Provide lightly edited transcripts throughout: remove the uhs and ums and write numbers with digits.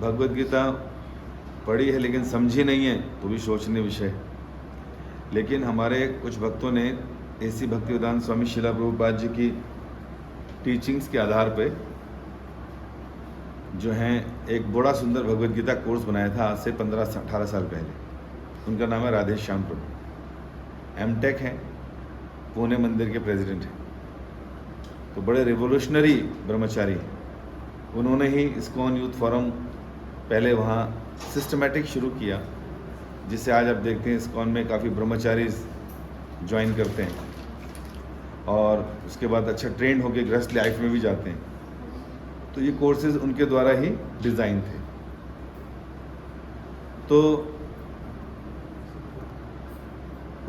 भगवद गीता पढ़ी है लेकिन समझी नहीं है तो भी सोचनीय विषय है। लेकिन हमारे कुछ भक्तों ने ऐसी भक्तिवेदांत स्वामी शिला प्रभुपाद जी की टीचिंग्स के आधार पे जो हैं एक बड़ा सुंदर भगवद गीता कोर्स बनाया था आज से 15-18 साल पहले। उनका नाम है राधे श्याम प्रभु, एमटेक हैं, पुणे मंदिर के प्रेसिडेंट हैं, तो बड़े रिवोल्यूशनरी ब्रह्मचारी हैं। उन्होंने ही इस्कॉन यूथ फोरम पहले वहाँ सिस्टमेटिक शुरू किया, जिससे आज आप देखते हैं इस्कॉन में काफ़ी ब्रह्मचारी ज्वाइन करते हैं और उसके बाद अच्छा ट्रेंड होकर गृहस्थ लाइफ में भी जाते हैं। तो ये कोर्सेज उनके द्वारा ही डिज़ाइन थे। तो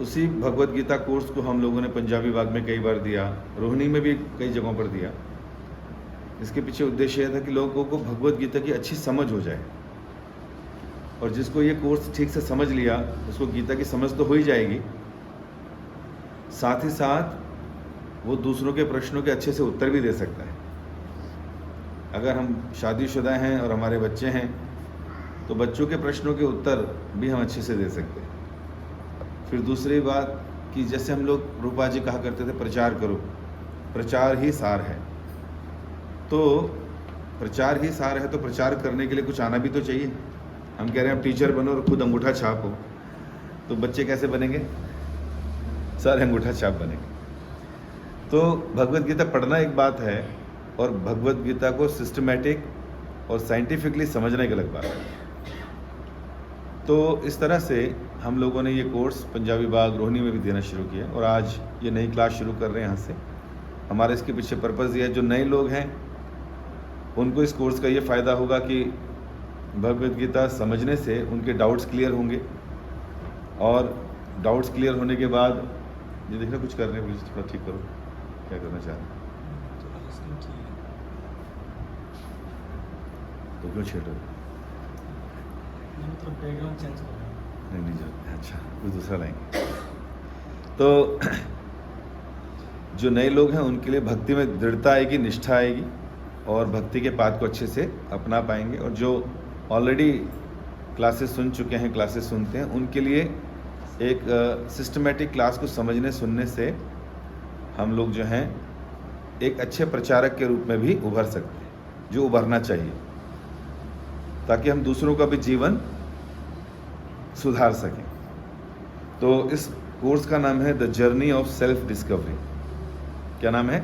उसी भगवद गीता कोर्स को हम लोगों ने पंजाबी बाग में कई बार दिया, रोहिणी में भी कई जगहों पर दिया। इसके पीछे उद्देश्य यह था कि लोगों को भगवद गीता की अच्छी समझ हो जाए, और जिसको ये कोर्स ठीक से समझ लिया उसको गीता की समझ तो हो ही जाएगी, साथ ही साथ वो दूसरों के प्रश्नों के अच्छे से उत्तर भी दे सकता है। अगर हम शादीशुदा हैं और हमारे बच्चे हैं तो बच्चों के प्रश्नों के उत्तर भी हम अच्छे से दे सकते हैं। फिर दूसरी बात कि जैसे हम लोग रूपा जी कहा करते थे प्रचार करो, प्रचार ही सार है। तो प्रचार ही सार है तो प्रचार करने के लिए कुछ आना भी तो चाहिए। हम कह रहे हैं आप टीचर बनो और खुद अंगूठा छाप हो, तो बच्चे कैसे बनेंगे? सारे अंगूठा छाप बनेंगे। तो भगवद गीता पढ़ना एक बात है और भगवद गीता को सिस्टमेटिक और साइंटिफिकली समझना एक अलग बात है। तो इस तरह से हम लोगों ने ये कोर्स पंजाबी बाग रोहिणी में भी देना शुरू किया और आज ये नई क्लास शुरू कर रहे हैं यहाँ से। हमारे इसके पीछे पर्पज़ ये है, जो नए लोग हैं उनको इस कोर्स का ये फ़ायदा होगा कि भगवद गीता समझने से उनके डाउट्स क्लियर होंगे, और डाउट्स क्लियर होने के बाद ये देखना कुछ कर रहे हैं, प्लीज़ थोड़ा ठीक करो, क्या करना चाह रहे हैं तो क्यों छेड़ रहे? मतलब बैकग्राउंड चेंज कर रहे हैं। नहीं जाते, अच्छा कुछ दूसरा लाएंगे। तो जो नए लोग हैं उनके लिए भक्ति में दृढ़ता आएगी, निष्ठा आएगी और भक्ति के पाथ को अच्छे से अपना पाएंगे। और जो ऑलरेडी क्लासेस सुन चुके हैं, क्लासेस सुनते हैं, उनके लिए एक सिस्टमेटिक क्लास को समझने सुनने से हम लोग जो हैं एक अच्छे प्रचारक के रूप में भी उभर सकते हैं, जो उभरना चाहिए, ताकि हम दूसरों का भी जीवन सुधार सकें। तो इस कोर्स का नाम है the journey of self discovery. क्या नाम है?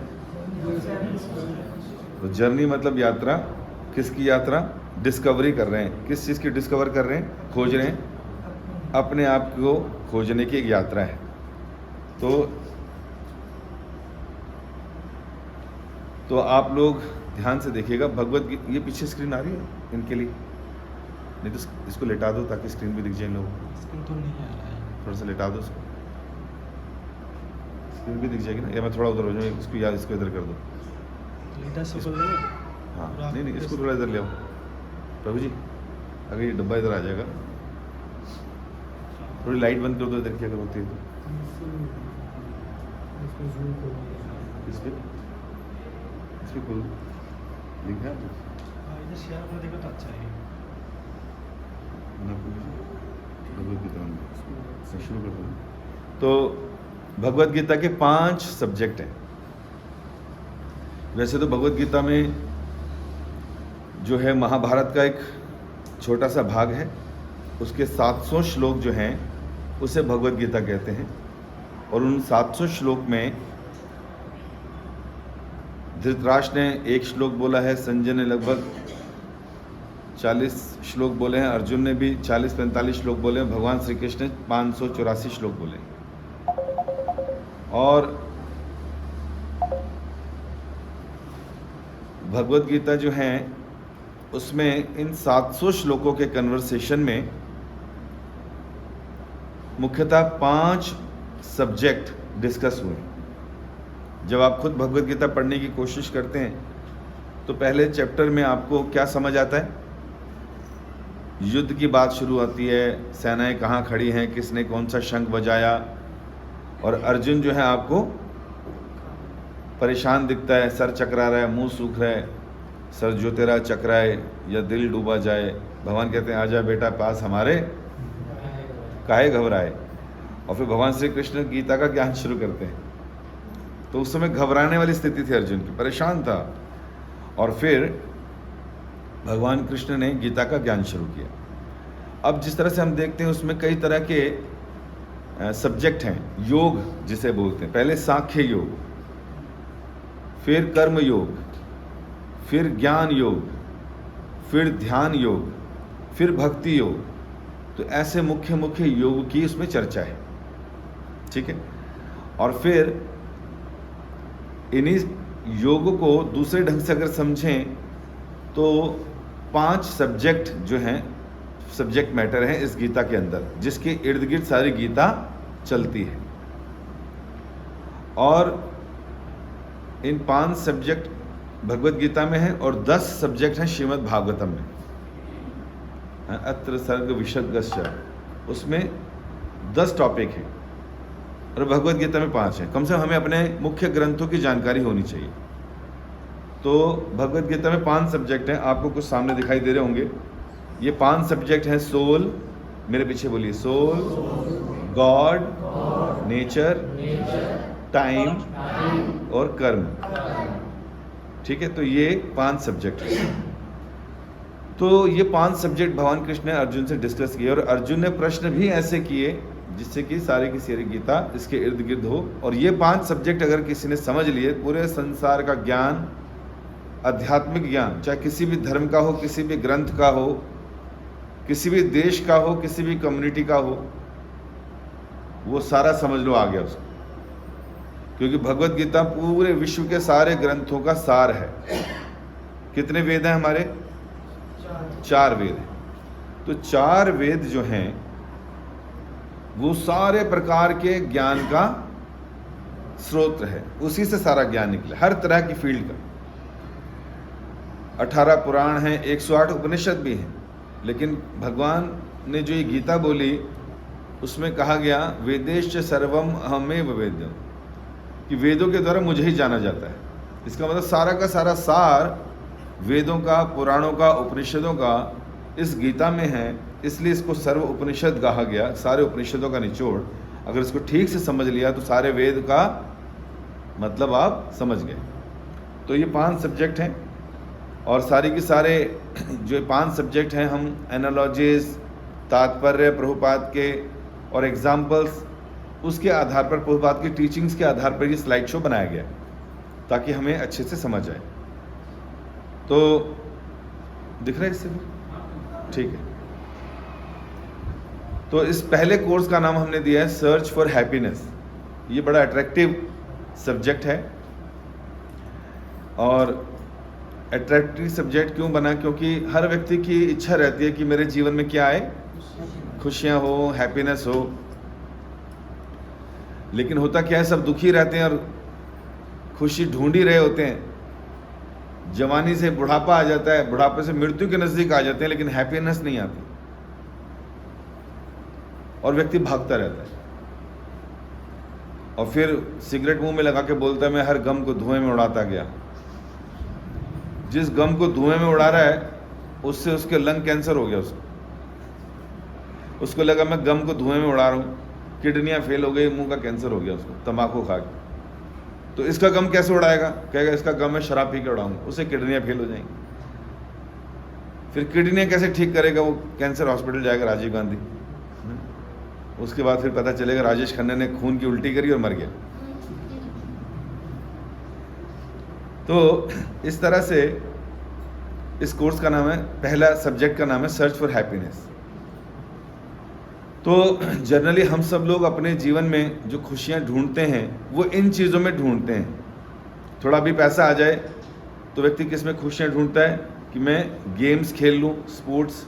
तो जर्नी मतलब यात्रा। किसकी यात्रा? डिस्कवरी कर रहे हैं। किस चीज़ की डिस्कवर कर रहे हैं? खोज रहे हैं, अपने आप को खोजने की एक यात्रा है। तो आप लोग ध्यान से देखिएगा। भगवद गीता, ये पीछे स्क्रीन आ रही है इनके लिए? नहीं तो इसको लेटा दो ताकि स्क्रीन भी दिख जाए इन लोगों को। स्क्रीन तो नहीं आ रहा है, थोड़ा सा लेटा दो इसको, स्क्रीन भी दिख जाएगी ना। या मैं थोड़ा उधर हो जाऊँ, इसको याद, इसको इधर कर दो। लीडर से बोल रहे हैं। हाँ नहीं, इसको थोड़ा इधर ले आओ प्रभु जी। अगर ये डब्बा इधर आ जाएगा, थोड़ी लाइट बंद कर दो इधर की अगर होती है तो। इस पर खोल लिख है इधर शेयर कर देगा तो अच्छा है। भगवद गीता शुरू कर दो। तो भगवद गीता के 5 सब्जेक्ट हैं। वैसे तो भगवद गीता में जो है महाभारत का एक छोटा सा भाग है, उसके 700 श्लोक जो हैं उसे भगवद गीता कहते हैं। और उन 700 श्लोक में धृतराष्ट्र ने 1 श्लोक बोला है, संजय ने लगभग 40 श्लोक बोले हैं, अर्जुन ne भी 40-45 श्लोक बोले हैं, भगवान श्री कृष्ण ने 584 श्लोक बोले। और भगवद गीता जो है उसमें इन 700 श्लोकों के कन्वर्सेशन में मुख्यतः 5 सब्जेक्ट डिस्कस हुए। जब आप खुद भगवद गीता पढ़ने की कोशिश करते हैं तो पहले चैप्टर में आपको क्या समझ आता है? युद्ध की बात शुरू होती है, सेनाएं कहाँ खड़ी हैं, किसने कौन सा शंख बजाया, और अर्जुन जो है आपको परेशान दिखता है, सर चकरा रहा है, मुंह सूख रहा है, सर जो तेरा चकराए या दिल डूबा जाए, भगवान कहते हैं आजा बेटा पास हमारे, काहे घबराए। और फिर भगवान श्री कृष्ण गीता का ज्ञान शुरू करते हैं। तो उस समय घबराने वाली स्थिति थी अर्जुन की, परेशान था। और फिर भगवान कृष्ण ने गीता का ज्ञान शुरू किया। अब जिस तरह से हम देखते हैं उसमें कई तरह के सब्जेक्ट हैं। योग जिसे बोलते हैं, पहले सांख्य योग, फिर कर्म योग, फिर ज्ञान योग, फिर ध्यान योग, फिर भक्ति योग। तो ऐसे मुख्य मुख्य योग की उसमें चर्चा है, ठीक है। और फिर इन्हीं योग को दूसरे ढंग से अगर समझें तो 5 सब्जेक्ट जो हैं, सब्जेक्ट मैटर हैं इस गीता के अंदर, जिसके इर्द गिर्द सारी गीता चलती है। और इन 5 सब्जेक्ट भगवत गीता में हैं और 10 सब्जेक्ट हैं श्रीमद् भागवतम में। अत्र सर्ग विशद्गश्च, उसमें 10 टॉपिक हैं और भगवत गीता में 5 हैं। कम से कम हमें अपने मुख्य ग्रंथों की जानकारी होनी चाहिए। तो भगवत गीता में 5 सब्जेक्ट हैं, आपको कुछ सामने दिखाई दे रहे होंगे। ये 5 सब्जेक्ट हैं सोल, मेरे पीछे बोलिए, सोल, गॉड, नेचर, टाइम और कर्म, ठीक है। तो ये 5 सब्जेक्ट हैं। तो ये 5 सब्जेक्ट भगवान कृष्ण ने अर्जुन से डिस्कस किए और अर्जुन ने प्रश्न भी ऐसे किए जिससे कि सारी की सारी गीता इसके इर्द गिर्द हो। और ये 5 सब्जेक्ट अगर किसी ने समझ लिए, पूरे संसार का ज्ञान, आध्यात्मिक ज्ञान, चाहे किसी भी धर्म का हो, किसी भी ग्रंथ का हो, किसी भी देश का हो, किसी भी कम्युनिटी का हो, वो सारा समझ लो आ गया उसको। क्योंकि भगवत गीता पूरे विश्व के सारे ग्रंथों का सार है। कितने वेद हैं हमारे? 4 वेद हैं। तो 4 वेद जो हैं वो सारे प्रकार के ज्ञान का स्रोत है, उसी से सारा ज्ञान निकला, हर तरह की फील्ड का। 18 पुराण हैं, 108 उपनिषद भी हैं। लेकिन भगवान ने जो ये गीता बोली उसमें कहा गया वेदेश्च सर्वम अहमेव वेद्यम, कि वेदों के द्वारा मुझे ही जाना जाता है। इसका मतलब सारा का सारा सार वेदों का, पुराणों का, उपनिषदों का इस गीता में है। इसलिए इसको सर्व उपनिषद कहा गया, सारे उपनिषदों का निचोड़। अगर इसको ठीक से समझ लिया तो सारे वेद का मतलब आप समझ गए। तो ये 5 सब्जेक्ट हैं और सारी की सारे जो 5 सब्जेक्ट हैं, हम एनालॉजीज, तात्पर्य प्रभुपाद के और एग्जाम्पल्स, उसके आधार पर, प्रभुपाद की टीचिंग्स के आधार पर ये स्लाइड शो बनाया गया ताकि हमें अच्छे से समझ आए। तो दिख रहा है इससे भी? ठीक है। तो इस पहले कोर्स का नाम हमने दिया है सर्च फॉर हैप्पीनेस। ये बड़ा अट्रैक्टिव सब्जेक्ट है। और अट्रैक्टिव सब्जेक्ट क्यों बना? क्योंकि हर व्यक्ति की इच्छा रहती है कि मेरे जीवन में क्या आए, खुशियां हो, हैप्पीनेस हो। लेकिन होता क्या है, सब दुखी रहते हैं और खुशी ढूंढ ही रहे होते हैं। जवानी से बुढ़ापा आ जाता है, बुढ़ापे से मृत्यु के नज़दीक आ जाते हैं, लेकिन हैप्पीनेस नहीं आती और व्यक्ति भागता रहता है। और फिर सिगरेट मुंह में लगा के बोलता है मैं हर गम को धुएं में उड़ाता गया। जिस गम को धुएं में उड़ा रहा है उससे उसके लंग कैंसर हो गया। उसको लगा मैं गम को धुएं में उड़ा रहा हूँ, किडनियाँ फेल हो गई, मुंह का कैंसर हो गया उसको तंबाकू खा के। तो इसका गम कैसे उड़ाएगा? कहेगा इसका गम है शराब पी के उड़ाऊंगा, उससे किडनियाँ फेल हो जाएंगी। फिर किडनियाँ कैसे ठीक करेगा? वो कैंसर हॉस्पिटल जाएगा, राजीव गांधी। उसके बाद फिर पता चलेगा राजेश खन्ना ने खून की उल्टी करी और मर गया। तो इस तरह से इस कोर्स का नाम है, पहला सब्जेक्ट का नाम है सर्च फॉर हैप्पीनेस। तो जनरली हम सब लोग अपने जीवन में जो खुशियां ढूंढते हैं वो इन चीज़ों में ढूंढते हैं। थोड़ा भी पैसा आ जाए तो व्यक्ति किस में खुशियां ढूंढता है कि मैं गेम्स खेल लूँ, स्पोर्ट्स,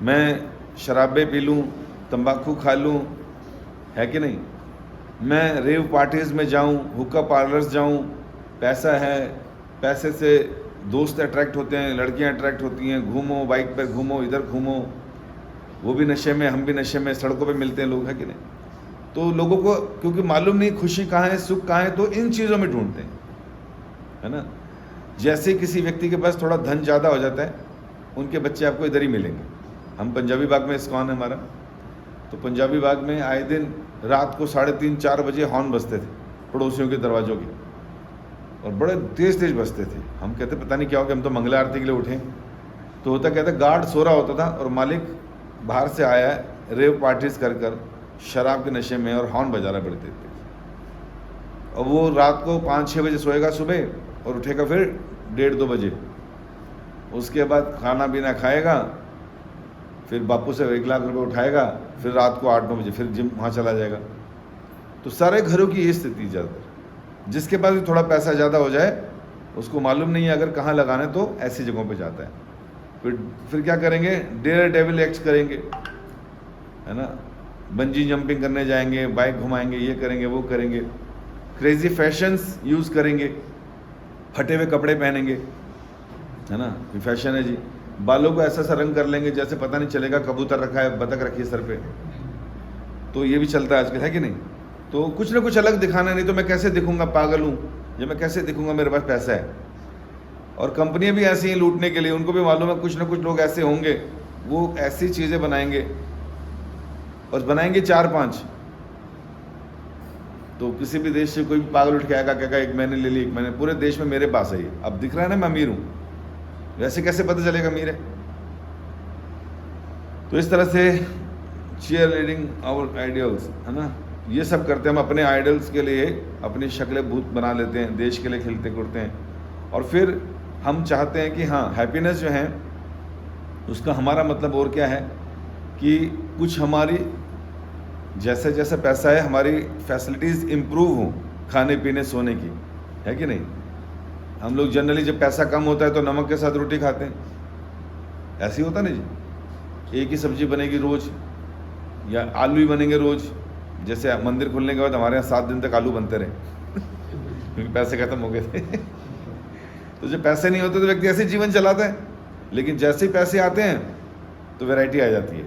मैं शराबें पी लूँ, तंबाकू खा लूँ, है कि नहीं, मैं रेव पार्टीज़ में जाऊँ, हुक्का पार्लर्स जाऊँ। पैसा है, पैसे से दोस्त अट्रैक्ट होते हैं, लड़कियां अट्रैक्ट होती हैं, घूमो, बाइक पर घूमो, इधर घूमो, वो भी नशे में, हम भी नशे में, सड़कों पे मिलते हैं लोग, है कि नहीं। तो लोगों को क्योंकि मालूम नहीं खुशी कहाँ है, सुख कहाँ है, तो इन चीज़ों में ढूंढते हैं, है ना। जैसे किसी व्यक्ति के पास थोड़ा धन ज़्यादा हो जाता है, उनके बच्चे आपको इधर ही मिलेंगे। हम पंजाबी बाग में इस्कॉन है हमारा, तो पंजाबी बाग में आए दिन रात को 3:30-4 बजे हॉर्न बजते थे पड़ोसियों के दरवाज़ों के, और बड़े तेज़ तेज़ बजते थे। हम कहते पता नहीं क्या हो गया, हम तो मंगला आरती के लिए उठे। तो होता कहता गार्ड सो रहा होता था और मालिक बाहर से आया है रेव पार्टीज कर शराब के नशे में और हॉर्न बजाना पड़ते थे। और वो रात को 5-6 बजे सोएगा सुबह और उठेगा फिर 1:30-2 बजे। उसके बाद खाना पीना खाएगा, फिर बापू से 1 लाख रुपए उठाएगा, फिर रात को 8-9 बजे फिर जिम वहाँ चला जाएगा। तो सारे घरों की ये स्थिति ज़्यादातर। जिसके पास भी थोड़ा पैसा ज़्यादा हो जाए उसको मालूम नहीं है अगर कहाँ लगाना है, तो ऐसी जगहों पे जाता है। फिर क्या करेंगे, डेयर डेविल एक्ट्स करेंगे, है ना, बंजी जंपिंग करने जाएंगे, बाइक घुमाएंगे, ये करेंगे वो करेंगे, क्रेजी फैशंस यूज़ करेंगे, फटे हुए कपड़े पहनेंगे, है ना, ये फैशन है जी। बालों को ऐसा सा रंग कर लेंगे जैसे पता नहीं चलेगा कबूतर रखा है, बतख रखी है सर पे। तो ये भी चलता है आजकल, है कि नहीं। तो कुछ ना कुछ अलग दिखाना, नहीं तो मैं कैसे दिखूंगा, पागल हूँ, या मैं कैसे दिखूंगा मेरे पास पैसा है। और कंपनियां भी ऐसी हैं लूटने के लिए, उनको भी मालूम है कुछ ना कुछ लोग ऐसे होंगे, वो ऐसी चीज़ें बनाएंगे और बनाएंगे 4-5। तो किसी भी देश से कोई भी पागल उठ के आएगा, कहेगा 1 महीने ले ली, 1 महीने, पूरे देश में मेरे पास है ये। अब दिख रहा है ना मैं अमीर हूँ, वैसे कैसे पता चलेगा अमीर है। तो इस तरह से चीयर लीडिंग आवर आइडियल्स, है ना, ये सब करते हैं हम अपने आइडल्स के लिए, अपनी शक्लें भूत बना लेते हैं, देश के लिए खिलते कुड़ते हैं। और फिर हम चाहते हैं कि हाँ, हैप्पीनेस जो है उसका हमारा मतलब और क्या है कि कुछ हमारी जैसे जैसे पैसा है हमारी फैसिलिटीज़ इम्प्रूव हों, खाने पीने सोने की, है कि नहीं। हम लोग जनरली जब पैसा कम होता है तो नमक के साथ रोटी खाते हैं, ऐसे ही होता ना जी। एक ही सब्जी बनेगी रोज़, या आलू ही बनेंगे रोज़। जैसे मंदिर खुलने के बाद हमारे यहाँ 7 दिन तक आलू बनते रहे क्योंकि पैसे खत्म हो गए थे तो जब पैसे नहीं होते तो व्यक्ति ऐसे जीवन चलाता है, लेकिन जैसे ही पैसे आते हैं तो वैरायटी आ जाती है,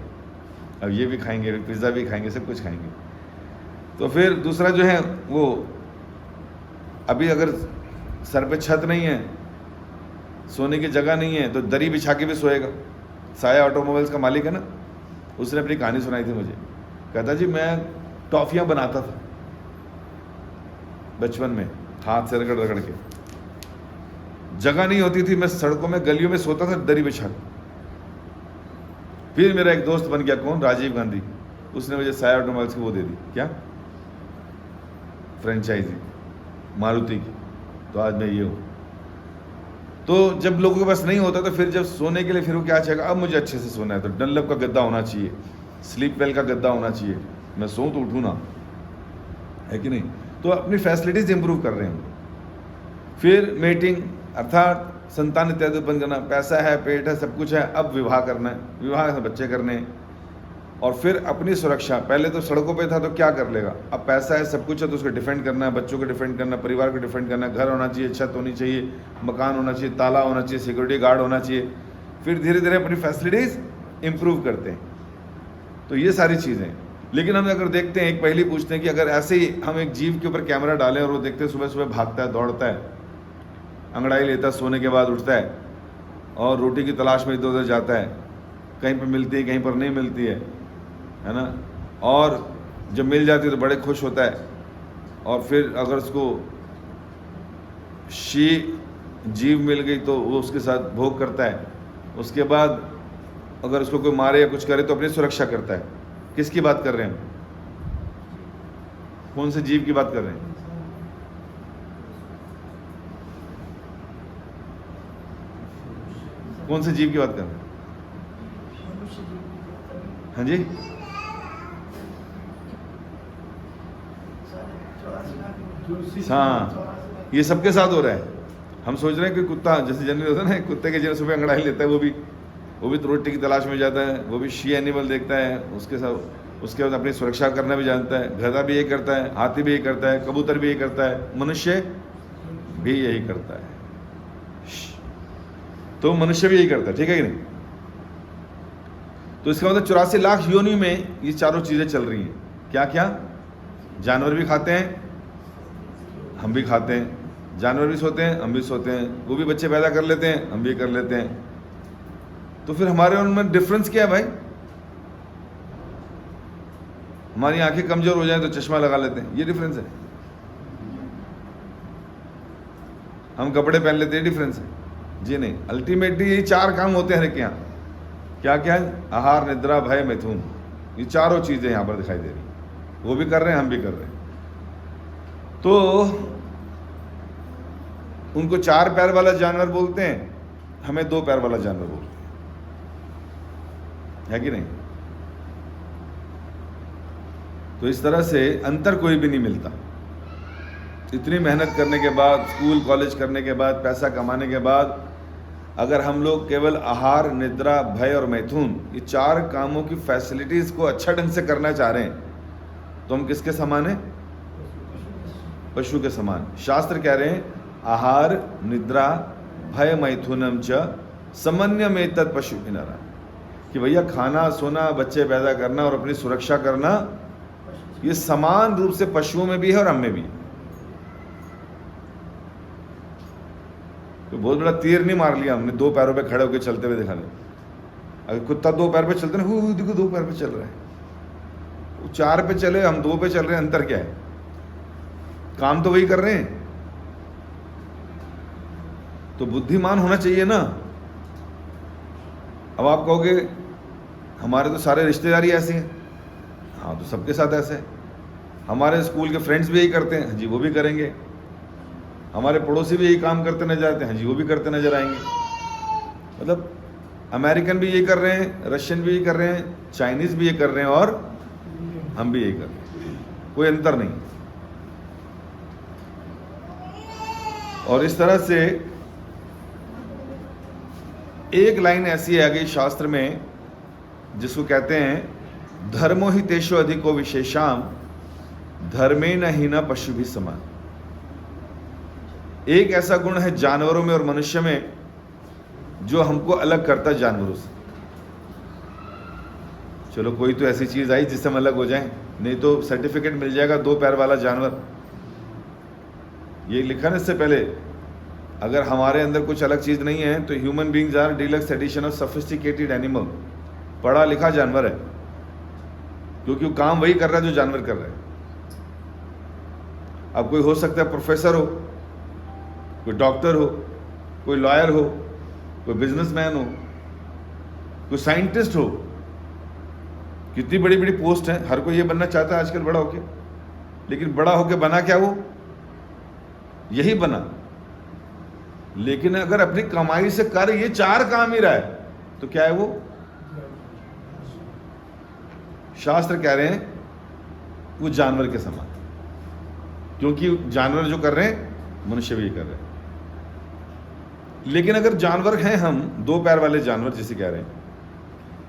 अब ये भी खाएंगे, पिज़्ज़ा भी खाएंगे, सब कुछ खाएंगे। तो फिर दूसरा जो है वो, अभी अगर सर पे छत नहीं है, सोने की जगह नहीं है, तो दरी बिछा के भी सोएगा। साया ऑटोमोबाइल्स का मालिक है ना, उसने अपनी कहानी सुनाई थी मुझे। कहता जी मैं टॉफ़ियाँ बनाता था बचपन में, हाथ से रगड़ रगड़ के, जगह नहीं होती थी, मैं सड़कों में गलियों में सोता था दरी बिछा। फिर मेरा एक दोस्त बन गया, कौन, राजीव गांधी, उसने मुझे साया ऑटोमोबाइल्स की वो दे दी, क्या, फ्रेंचाइजी मारुति की। तो आज मैं ये हूँ। तो जब लोगों के पास नहीं होता तो फिर जब सोने के लिए फिर वो क्या चाहेगा, अब मुझे अच्छे से सोना है तो डनलप का गद्दा होना चाहिए, स्लीप वेल का गद्दा होना चाहिए, मैं सोऊं तो उठूँ ना, है कि नहीं। तो अपनी फैसिलिटीज़ इंप्रूव कर रहे हैं। फिर मेटिंग अर्थात संतान इत्यादि उत्पन्न करना, पैसा है, पेट है, सब कुछ है, अब विवाह करना है, विवाह से बच्चे करने हैं। और फिर अपनी सुरक्षा, पहले तो सड़कों पे था तो क्या कर लेगा, अब पैसा है, सब कुछ है, तो उसको डिफेंड करना है, बच्चों को डिफेंड करना है, परिवार को डिफेंड करना है, घर होना चाहिए, छत होनी चाहिए, मकान होना चाहिए, ताला होना चाहिए, सिक्योरिटी गार्ड होना चाहिए। फिर धीरे धीरे अपनी फैसिलिटीज़ इम्प्रूव करते हैं। तो ये सारी चीज़ें। लेकिन हम अगर देखते हैं, एक पहली पूछते हैं कि अगर ऐसे ही हम एक जीव के ऊपर कैमरा डालें और वो देखते हैं सुबह सुबह भागता है, दौड़ता है, अंगड़ाई लेता है, सोने के बाद उठता है और रोटी की तलाश में इधर उधर जाता है, कहीं पर मिलती है कहीं पर नहीं मिलती है ना, और जब मिल जाती है तो बड़े खुश होता है। और फिर अगर उसको जीव मिल गई तो वो उसके साथ भोग करता है। उसके बाद अगर उसको कोई मारे या कुछ करे तो अपनी सुरक्षा करता है। किसकी बात कर रहे हैं, कौन से जीव की बात कर रहे हैं, कौन से जीव की बात कर रहे हैं, हाँ जी, हाँ, ये सबके साथ हो रहा है। हम सोच रहे हैं कि कुत्ता जैसे जनरली होता है ना, कुत्ते के जैसे सुबह अंगड़ाई लेता है, वो भी तो रोटी की तलाश में जाता है, वो भी शी एनिमल देखता है, उसके साथ उसके बाद अपनी सुरक्षा करना भी जानता है। गधा भी यही करता है, हाथी भी यही करता है, कबूतर भी यही करता है, मनुष्य भी यही करता है। तो मनुष्य भी यही करता है, ठीक है कि नहीं। तो इसका मतलब 84 लाख योनि में ये चारों चीज़ें चल रही हैं। क्या क्या, जानवर भी खाते हैं, हम भी खाते हैं, जानवर भी सोते हैं, हम भी सोते हैं, वो भी बच्चे पैदा कर लेते हैं, हम भी कर लेते हैं। तो फिर हमारे उनमें डिफरेंस क्या है भाई? हमारी आंखें कमजोर हो जाए तो चश्मा लगा लेते हैं, ये डिफरेंस है। हम कपड़े पहन लेते हैं, डिफरेंस है जी नहीं। अल्टीमेटली ये 4 काम होते हैं हर एक के यहाँ। क्या क्या है? आहार, निद्रा, भय, मैथुन, ये चारों चीजें यहाँ पर दिखाई दे रही। वो भी कर रहे हैं, हम भी कर रहे हैं। तो उनको 4 पैर वाला जानवर बोलते हैं, हमें 2 पैर वाला जानवर बोलते हैं, है कि नहीं? तो इस तरह से अंतर कोई भी नहीं मिलता। इतनी मेहनत करने के बाद, स्कूल कॉलेज करने के बाद, पैसा कमाने के बाद, अगर हम लोग केवल आहार, निद्रा, भय और मैथुन, ये 4 कामों की फैसिलिटीज को अच्छा ढंग से करना चाह रहे हैं, तो हम किसके समान हैं? पशु के समान। शास्त्र कह रहे हैं आहार, निद्रा, भय, मैथुनम च समन्वयमेतत् पशु नरा, कि भैया खाना, सोना, बच्चे पैदा करना और अपनी सुरक्षा करना, ये समान रूप से पशुओं में भी है और हम में भी। तो बहुत बड़ा तीर नहीं मार लिया हमने 2 पैरों पे खड़े होकर चलते हुए दिखाने। अगर कुत्ता 2 पैर पे चलते ना, देखो 2 पैर पे चल रहा है, वो 4 पे चले, हम 2 पे चल रहे हैं, अंतर क्या है? काम तो वही कर रहे हैं। तो बुद्धिमान होना चाहिए ना। अब आप कहोगे हमारे तो सारे रिश्तेदार ही ऐसे हैं। हाँ, तो सबके साथ ऐसे है। हमारे स्कूल के फ्रेंड्स भी यही करते हैं, जी वो भी करेंगे। हमारे पड़ोसी भी यही काम करते नजर आते हैं, जी वो भी करते नजर आएंगे। मतलब अमेरिकन भी यही कर रहे हैं, रशियन भी यही कर रहे हैं, चाइनीज भी ये कर रहे हैं और हम भी यही कर रहे हैं, कोई अंतर नहीं। और इस तरह से एक लाइन ऐसी है आगे शास्त्र में जिसको कहते हैं धर्मो ही तेषो अधिको विशेषाम धर्मेण हीना पशु भी समान। एक ऐसा गुण है जानवरों में और मनुष्य में जो हमको अलग करता है जानवरों से। चलो कोई तो ऐसी चीज आई जिससे हम अलग हो जाएं, नहीं तो सर्टिफिकेट मिल जाएगा 2 पैर वाला जानवर। ये लिखा ना इससे पहले, अगर हमारे अंदर कुछ अलग चीज नहीं है तो human beings are deluxe edition of sophisticated animal. पढ़ा लिखा जानवर है, क्योंकि वो काम वही कर रहा है जो जानवर कर रहा है। अब कोई हो सकता है प्रोफेसर हो, कोई डॉक्टर हो, कोई लॉयर हो, कोई बिजनेसमैन हो, कोई साइंटिस्ट हो। कितनी बड़ी बड़ी पोस्ट है, हर कोई ये बनना चाहता है आजकल बड़ा होके। लेकिन बड़ा होके बना क्या? वो यही बना। लेकिन अगर अपनी कमाई से कर ये 4 काम ही रहा है तो क्या है वो? शास्त्र कह रहे हैं वो जानवर के समान, क्योंकि जानवर जो कर रहे हैं मनुष्य भी कर रहे हैं। लेकिन अगर जानवर हैं हम, 2 पैर वाले जानवर जिसे कह रहे हैं,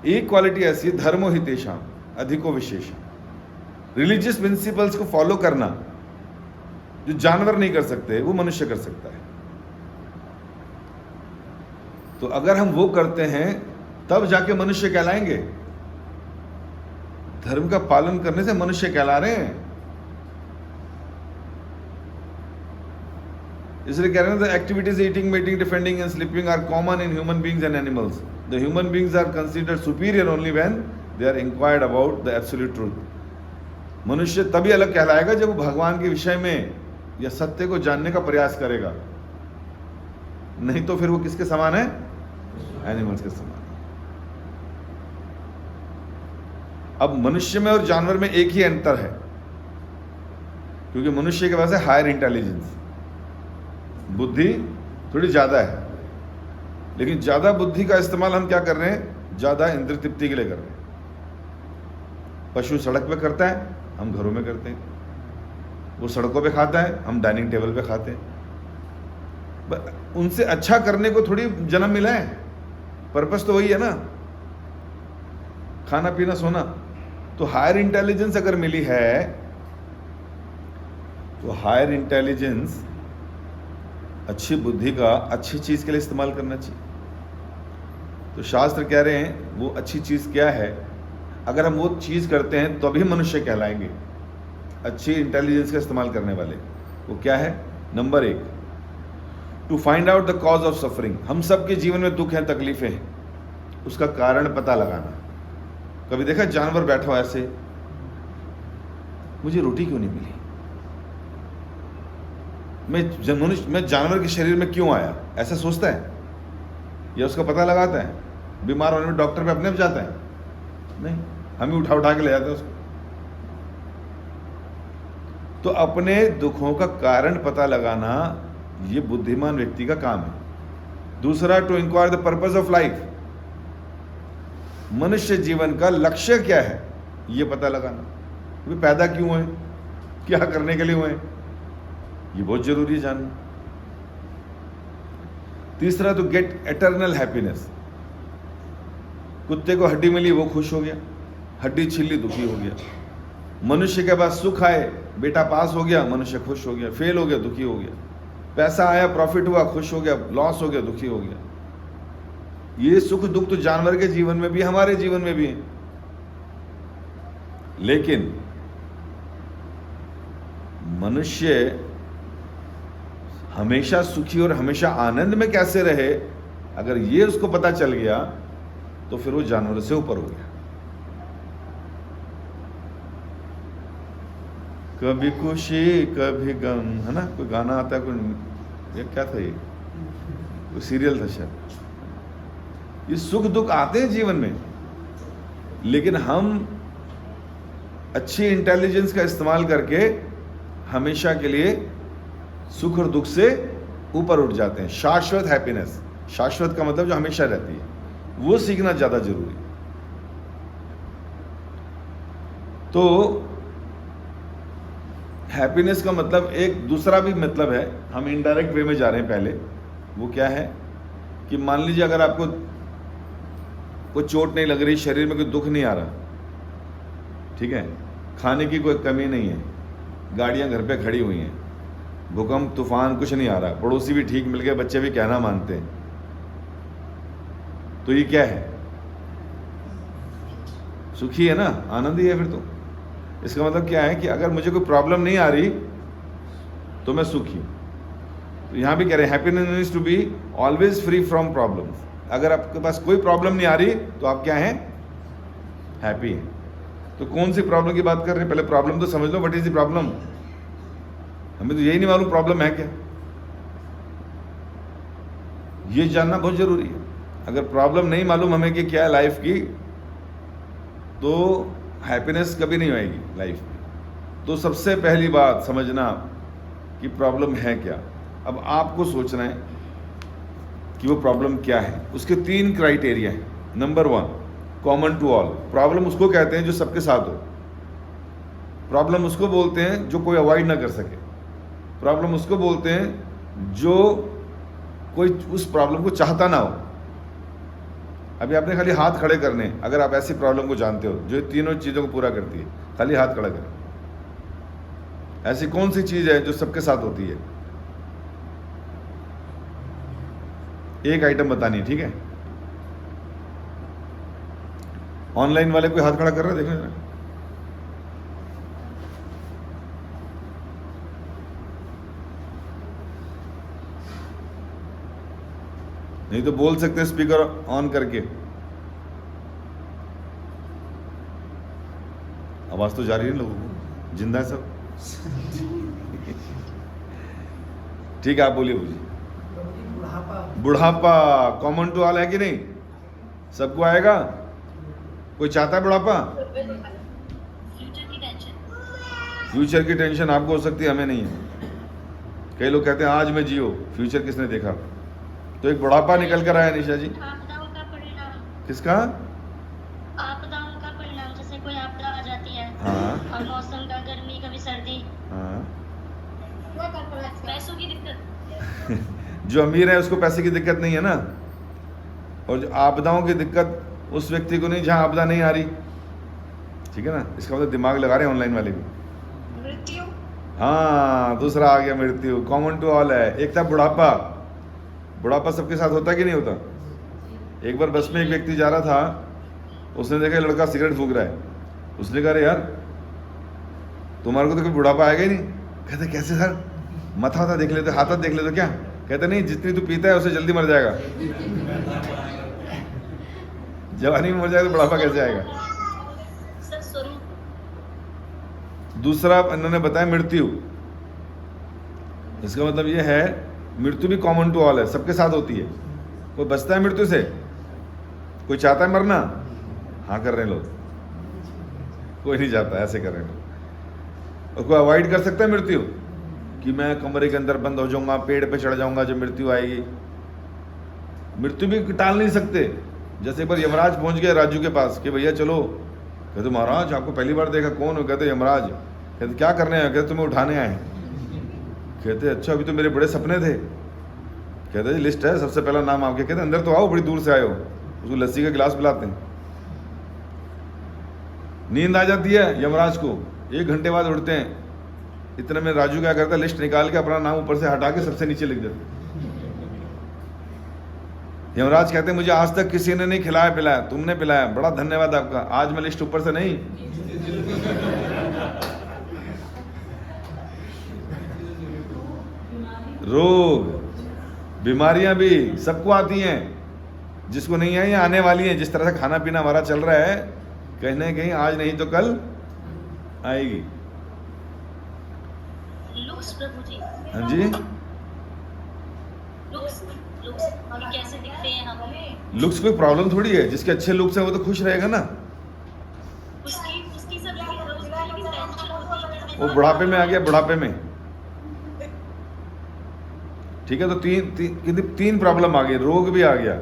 एक क्वालिटी ऐसी है धर्मो हितेषाम अधिको विशेषम। रिलीजियस प्रिंसिपल्स को फॉलो करना जो जानवर नहीं कर सकते वो मनुष्य कर सकता है। तो अगर हम वो करते हैं तब जाके मनुष्य कहलाएंगे। धर्म का पालन करने से मनुष्य कहला रहे हैं। इसलिए कह रहे हैं the activities eating, mating, defending and sleeping are common in human beings and animals. The human beings are considered superior only when they are inquired about the absolute truth. मनुष्य तभी अलग कहलाएगा जब वो भगवान के विषय में या सत्य को जानने का प्रयास करेगा, नहीं तो फिर वो किसके समान है? एनिमल्स के समान। अब मनुष्य में और जानवर में एक ही अंतर है, क्योंकि मनुष्य के पास है हायर इंटेलिजेंस, बुद्धि थोड़ी ज्यादा है। लेकिन ज्यादा बुद्धि का इस्तेमाल हम क्या कर रहे हैं? ज्यादा इंद्रिय तृप्ति के लिए कर रहे हैं। पशु सड़क पे करता है, हम घरों में करते हैं। वो सड़कों पे खाता है, हम डाइनिंग टेबल पे खाते हैं। उनसे अच्छा करने को थोड़ी जन्म मिला है, पर्पस तो वही है ना, खाना पीना सोना। तो हायर इंटेलिजेंस अगर मिली है तो हायर इंटेलिजेंस, अच्छी बुद्धि का अच्छी चीज के लिए इस्तेमाल करना चाहिए। तो शास्त्र कह रहे हैं वो अच्छी चीज क्या है? अगर हम वो चीज करते हैं तो अभी मनुष्य कहलाएंगे, अच्छी इंटेलिजेंस का इस्तेमाल करने वाले। वो क्या है? Number 1, to find out the cause of suffering. हम सबके जीवन में दुख हैं, तकलीफें हैं, उसका कारण पता लगाना। कभी देखा जानवर बैठा हो ऐसे, मुझे रोटी क्यों नहीं मिली, मैं जानवर के शरीर में क्यों आया, ऐसा सोचता है या उसका पता लगाता है? बीमार होने में डॉक्टर पे अपने आप जाता है? नहीं, हम ही उठा उठा के ले जाते हैं उसको। तो अपने दुखों का कारण पता लगाना ये बुद्धिमान व्यक्ति का काम है। दूसरा, to inquire the purpose of life. मनुष्य जीवन का लक्ष्य क्या है ये पता लगाना। वे पैदा क्यों हुए, क्या करने के लिए हुए, ये बहुत जरूरी है जानना। तीसरा, तो गेट एटर्नल हैप्पीनेस। कुत्ते को हड्डी मिली वो खुश हो गया, हड्डी छीन ली दुखी हो गया। मनुष्य के पास सुख आए, बेटा पास हो गया, मनुष्य खुश हो गया, फेल हो गया दुखी हो गया। पैसा आया, प्रॉफिट हुआ, खुश हो गया, लॉस हो गया दुखी हो गया। ये सुख दुख तो जानवर के जीवन में भी, हमारे जीवन में भी है। लेकिन मनुष्य हमेशा सुखी और हमेशा आनंद में कैसे रहे, अगर ये उसको पता चल गया तो फिर वो जानवर से ऊपर हो गया। कभी खुशी कभी गम, है ना, कोई गाना आता है, कोई ये क्या था, ये कोई सीरियल था शायद। ये सुख दुख आते हैं जीवन में, लेकिन हम अच्छी इंटेलिजेंस का इस्तेमाल करके हमेशा के लिए सुख और दुख से ऊपर उठ जाते हैं। शाश्वत हैप्पीनेस, शाश्वत का मतलब जो हमेशा रहती है, वो सीखना ज्यादा जरूरी है। तो हैप्पीनेस का मतलब एक दूसरा भी मतलब है, हम इनडायरेक्ट वे में जा रहे हैं। पहले वो क्या है कि मान लीजिए अगर आपको कोई चोट नहीं लग रही, शरीर में कोई दुख नहीं आ रहा, ठीक है, खाने की कोई कमी नहीं है, गाड़ियां घर पे खड़ी हुई हैं, भूकंप तूफान कुछ नहीं आ रहा, पड़ोसी भी ठीक मिल गए, बच्चे भी कहना मानते हैं, तो ये क्या है? सुखी है ना, आनंद ही है फिर तो। इसका मतलब क्या है कि अगर मुझे कोई प्रॉब्लम नहीं आ रही तो मैं सुखी हूं। तो यहां भी कह रहे हैं happiness is to be always free from problems. अगर आपके पास कोई प्रॉब्लम नहीं आ रही तो आप क्या हैं? हैप्पी हैं। तो कौन सी प्रॉब्लम की बात कर रहे हैं? पहले प्रॉब्लम तो समझ लो, व्हाट इज द प्रॉब्लम। हमें तो यही नहीं मालूम प्रॉब्लम है क्या, ये जानना बहुत जरूरी है। अगर प्रॉब्लम नहीं मालूम हमें कि क्या है लाइफ की, तो हैप्पीनेस कभी नहीं आएगी लाइफ में। तो सबसे पहली बात समझना कि प्रॉब्लम है क्या। अब आपको सोचना है कि वो प्रॉब्लम क्या है। उसके 3 क्राइटेरिया हैं। Number 1, common to all. Problem उसको कहते हैं जो सबके साथ हो। प्रॉब्लम उसको बोलते हैं जो कोई अवॉइड ना कर सके। प्रॉब्लम उसको बोलते हैं जो कोई उस प्रॉब्लम को चाहता ना हो। अभी आपने खाली हाथ खड़े करने, अगर आप ऐसी प्रॉब्लम को जानते हो जो तीनों चीज़ों को पूरा करती है, खाली हाथ खड़ा करें। ऐसी कौन सी चीज़ है जो सबके साथ होती है? एक आइटम बतानी है, ठीक है। ऑनलाइन वाले कोई हाथ खड़ा कर रहा है, देखो जरा। नहीं तो बोल सकते हैं स्पीकर ऑन करके। आवाज तो जा रही है लोगों को, जिंदा है सब। ठीक है, आप बोलिए। बुढ़ापा कॉमन टू ऑल है कि नहीं? सबको आएगा। कोई चाहता है बुढ़ापा? फ्यूचर की टेंशन आपको हो सकती है, हमें नहीं है। कई लोग कहते हैं आज में जियो, फ्यूचर किसने देखा। तो एक बुढ़ापा निकल कर आया निशा जी। आपदाओं का परिणाम। किसका? आपदाओं का परिणाम, जैसे कोई आपदा आ जाती है। हाँ। और मौसम का, गर्मी, कभी सर्दी। हाँ। पैसों की दिक्कत। जो अमीर है उसको पैसे की दिक्कत नहीं है ना, और जो आपदाओं की दिक्कत उस व्यक्ति को नहीं जहां आपदा नहीं आ रही। ठीक है ना, इसका मतलब दिमाग लगा रहे हैं ऑनलाइन वाले भी। मृत्यु। हाँ, दूसरा आ गया मृत्यु। कॉमन टू ऑल है। एक था बुढ़ापा। बुढ़ापा सबके साथ होता कि नहीं होता? एक बार बस में एक व्यक्ति जा रहा था, उसने देखा लड़का सिगरेट फूंक रहा है। उसने कहा यार तुम्हारे को तो कोई बुढ़ापा आएगा ही नहीं। कहते कैसे सर? मथा देख लेते, हाथ देख लेते क्या? कहते नहीं, जितनी तू पीता है उससे जल्दी मर जाएगा। जवानी में मर जाएगा तो बुढ़ापा कैसे आएगा? सर स्वरूप दूसरा इन्होंने बताया मृत्यु। इसका मतलब ये है मृत्यु भी कॉमन टू ऑल है, सबके साथ होती है। कोई बचता है मृत्यु से? कोई चाहता है मरना? हाँ कर रहे हैं लोग, कोई नहीं चाहता, ऐसे कर रहे हैं लोग। और कोई अवॉइड कर सकता है मृत्यु कि मैं कमरे के अंदर बंद हो जाऊंगा, पेड़ पे चढ़ जाऊंगा जब मृत्यु आएगी? मृत्यु भी टाल नहीं सकते। जैसे एक बार यमराज पहुंच गए राजू के पास कि भैया चलो। कहते महाराज आपको पहली बार देखा, कौन हो? कहते यमराज। कहते क्या करने आए? कहते तुम्हें उठाने आए। कहते अच्छा अभी तो मेरे बड़े सपने थे। कहते जी लिस्ट है, सबसे पहला नाम आपके। कहते अंदर तो आओ, बड़ी दूर से आए हो। उसको लस्सी का गिलास पिलाते हैं। नींद आ जाती है यमराज को, 1 घंटे बाद उठते हैं। इतने में राजू क्या करता है, लिस्ट निकाल के अपना नाम ऊपर से हटा के सबसे नीचे लिख देते। यमराज कहते हैं मुझे आज तक किसी ने नहीं खिलाया पिलाया, तुमने पिलाया, बड़ा धन्यवाद आपका। आज मैं लिस्ट ऊपर से नहीं। रोग बीमारियां भी सबको आती हैं, जिसको नहीं आई आने वाली हैं। जिस तरह से खाना पीना हमारा चल रहा है, कहीं ना कहीं आज नहीं तो कल आएगी। लुक्स प्रभु जी, हाँ जी, लुक्स लुक्स हम कैसे दिखते हैं हमें? लुक्स कोई प्रॉब्लम थोड़ी है। जिसके अच्छे लुक्स हैं वो तो खुश रहेगा ना। उसकी उसकी सब उसकी टेंशन होती है। वो बुढ़ापे में आ गया, बुढ़ापे में। ठीक है, तो तीन प्रॉब्लम आ गई, रोग भी आ गया।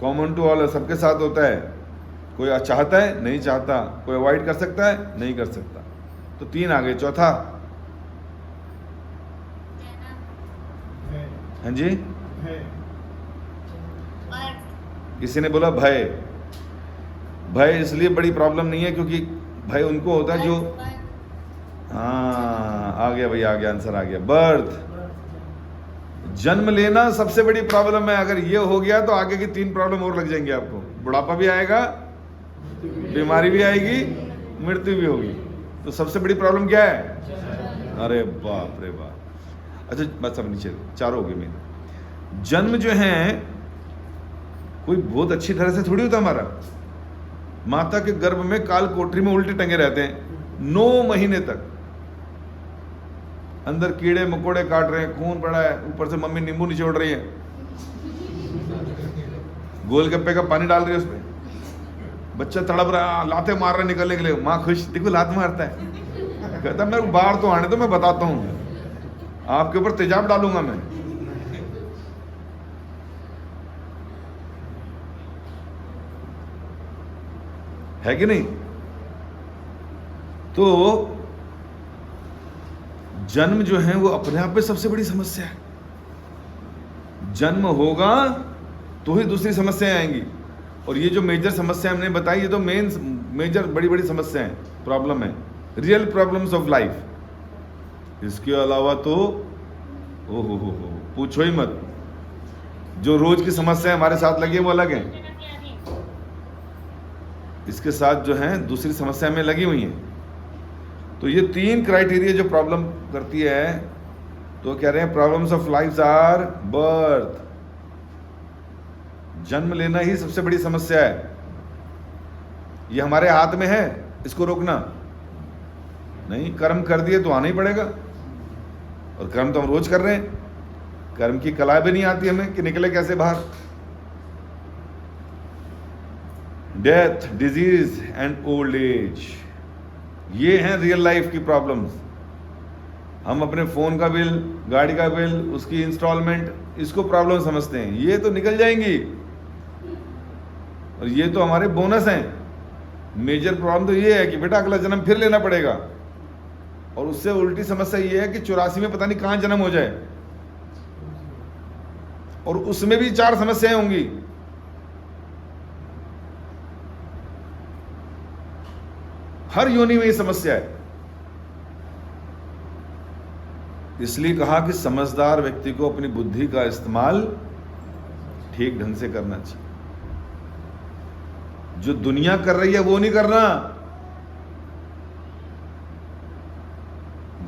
कॉमन टू ऑल, सबके साथ होता है। कोई चाहता है, नहीं चाहता। कोई अवॉइड कर सकता है, नहीं कर सकता। तो 3 आ गए। चौथा, हाँ जी, किसी ने बोला भय। भय इसलिए बड़ी प्रॉब्लम नहीं है क्योंकि भय उनको होता है जो, हाँ आ गया भैया, आ गया आंसर आ गया। बर्थ, जन्म लेना सबसे बड़ी प्रॉब्लम है। अगर ये हो गया तो आगे की 3 प्रॉब्लम और लग जाएंगे आपको। बुढ़ापा भी आएगा, बीमारी भी आएगी, मृत्यु भी होगी। तो सबसे बड़ी प्रॉब्लम क्या है? अरे बाप रे बाप। अच्छा बस अब नीचे 4 हो गए मेरे। जन्म जो है कोई बहुत अच्छी तरह से थोड़ी होता हमारा। माता के गर्भ में काल कोठरी में उल्टे टंगे रहते हैं 9 महीने तक। अंदर कीड़े मकोड़े काट रहे हैं, खून पड़ा है, ऊपर से मम्मी नींबू निचोड़ रही है, गोलगप्पे का पानी डाल रही है उसमें। बच्चा तड़प रहा, लाते मार रहा निकलने के लिए। माँ खुश, देखो लात मारता है। कहता मेरे को बाहर तो आने दो, मैं बताता हूँ, आपके ऊपर तेजाब डालूंगा मैं। है कि नहीं? तो जन्म जो है वो अपने आप में सबसे बड़ी समस्या है। जन्म होगा तो ही दूसरी समस्याएं आएंगी। और ये जो मेजर समस्या हमने बताई, ये तो मेजर बड़ी बड़ी समस्या है, प्रॉब्लम है, रियल प्रॉब्लम्स ऑफ लाइफ। इसके अलावा तो ओहो हो पूछो ही मत। जो रोज की समस्या हमारे साथ लगी है वो अलग है, इसके साथ जो है दूसरी समस्या में लगी हुई है। तो ये 3 क्राइटेरिया जो प्रॉब्लम करती है, तो कह रहे हैं problems of life are birth. जन्म लेना ही सबसे बड़ी समस्या है। ये हमारे हाथ में है इसको रोकना। नहीं, कर्म कर दिए तो आना ही पड़ेगा, और कर्म तो हम रोज कर रहे हैं। कर्म की कला भी नहीं आती हमें कि निकले कैसे बाहर। Death, disease and old age, ये हैं रियल लाइफ की प्रॉब्लम्स। हम अपने फ़ोन का बिल, गाड़ी का बिल, उसकी इंस्टॉलमेंट, इसको प्रॉब्लम समझते हैं। ये तो निकल जाएंगी, और ये तो हमारे बोनस हैं। मेजर प्रॉब्लम तो ये है कि बेटा अगला जन्म फिर लेना पड़ेगा। और उससे उल्टी समस्या ये है कि 84 में पता नहीं कहाँ जन्म हो जाए, और उसमें भी 4 समस्याएं होंगी। हर योनि में ये समस्या है। इसलिए कहा कि समझदार व्यक्ति को अपनी बुद्धि का इस्तेमाल ठीक ढंग से करना चाहिए। जो दुनिया कर रही है वो नहीं करना।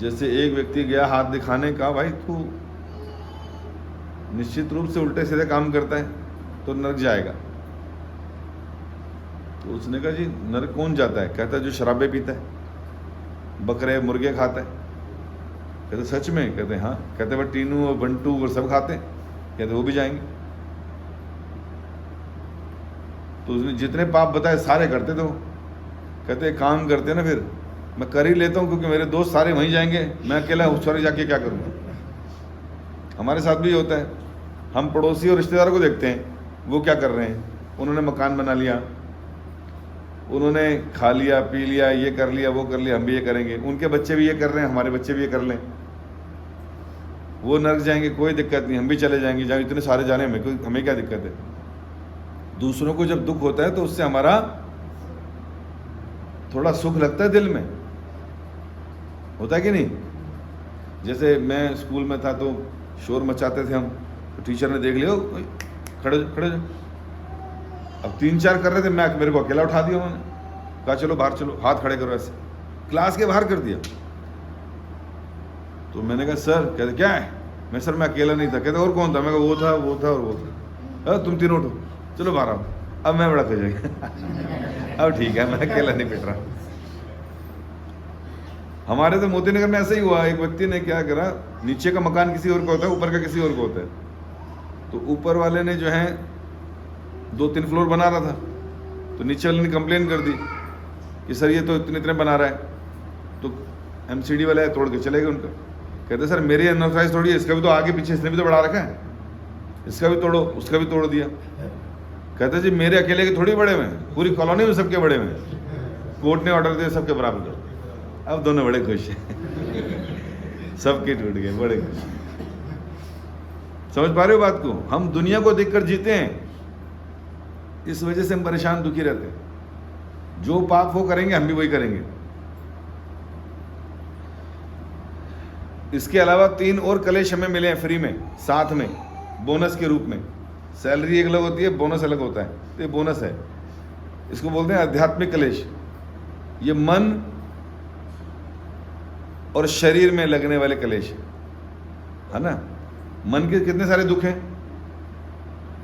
जैसे एक व्यक्ति गया हाथ दिखाने का, भाई तू निश्चित रूप से उल्टे सीधे काम करता है तो नरक जाएगा। तो उसने कहा जी नरक कौन जाता है? कहता है जो शराबें पीता है, बकरे मुर्गे खाता है। कहते सच में? कहते हाँ। कहते वह टीनू और बंटू और सब खाते हैं। कहते वो भी जाएंगे। तो उसने जितने पाप बताए सारे करते थे वो। कहते काम करते ना, फिर मैं कर ही लेता हूँ क्योंकि मेरे दोस्त सारे वहीं जाएंगे, मैं अकेला उस वाले जाके क्या करूँगा। हमारे साथ भी होता है, हम पड़ोसी और रिश्तेदारों को देखते हैं वो क्या कर रहे हैं। उन्होंने मकान बना लिया, उन्होंने खा लिया पी लिया, ये कर लिया वो कर लिया, हम भी ये करेंगे। उनके बच्चे भी ये कर रहे हैं, हमारे बच्चे भी ये कर लें। वो नरक जाएंगे, कोई दिक्कत नहीं, हम भी चले जाएंगे, जहाँ इतने सारे जाने हमें क्या दिक्कत है। दूसरों को जब दुख होता है तो उससे हमारा थोड़ा सुख लगता है, दिल में होता है कि नहीं। जैसे मैं स्कूल में था तो शोर मचाते थे हम, तो टीचर ने देख लिया, खड़े खड़े। अब 3-4 कर रहे थे, मेरे को अकेला उठा दिया उन्होंने, कहा चलो बाहर चलो, हाथ खड़े करो, ऐसे क्लास के बाहर कर दिया। तो मैंने कहा सर, कहते क्या है? मैं सर मैं अकेला नहीं था। कहते और कौन था? मैं कहा वो था वो था और वो था। तुम तीनों उठो, चलो बाहर आओ। अब मैं बड़ा खुश हो गया। अब ठीक है, मैं अकेला नहीं पिट रहा। हमारे तो मोती नगर में ऐसा ही हुआ। एक व्यक्ति ने क्या करा, नीचे का मकान किसी और का होता है, ऊपर का किसी और का होता है। तो ऊपर वाले ने जो है 2-3 फ्लोर बना रहा था, तो नीचे वाले ने कंप्लेन कर दी कि सर ये तो इतने इतने बना रहा है। तो एमसीडी वाले तोड़ के चले गए उनका। कहते सर मेरी अनऑथराइज थोड़ी है, इसका भी तो आगे पीछे इसने भी तो बढ़ा रखा है, इसका भी तोड़ो, उसका भी तोड़ दिया। कहते जी मेरे अकेले के थोड़ी बड़े हुए हैं, पूरी कॉलोनी में सबके बड़े हुए हैं, कोर्ट ने ऑर्डर दिया सबके बराबर कर। अब दोनों बड़े खुश हैं। सबके टूट गए, बड़े खुश। समझ पा रहे हो बात को? हम दुनिया को देखकर जीते हैं, इस वजह से हम परेशान दुखी रहते हैं। जो पाप वो करेंगे हम भी वही करेंगे। इसके अलावा 3 और कलेश हमें मिले हैं फ्री में, साथ में बोनस के रूप में। सैलरी एक अलग होती है, बोनस अलग होता है। तो ये बोनस है, इसको बोलते हैं आध्यात्मिक कलेश। ये मन और शरीर में लगने वाले कलेश है ना। मन के कितने सारे दुख हैं,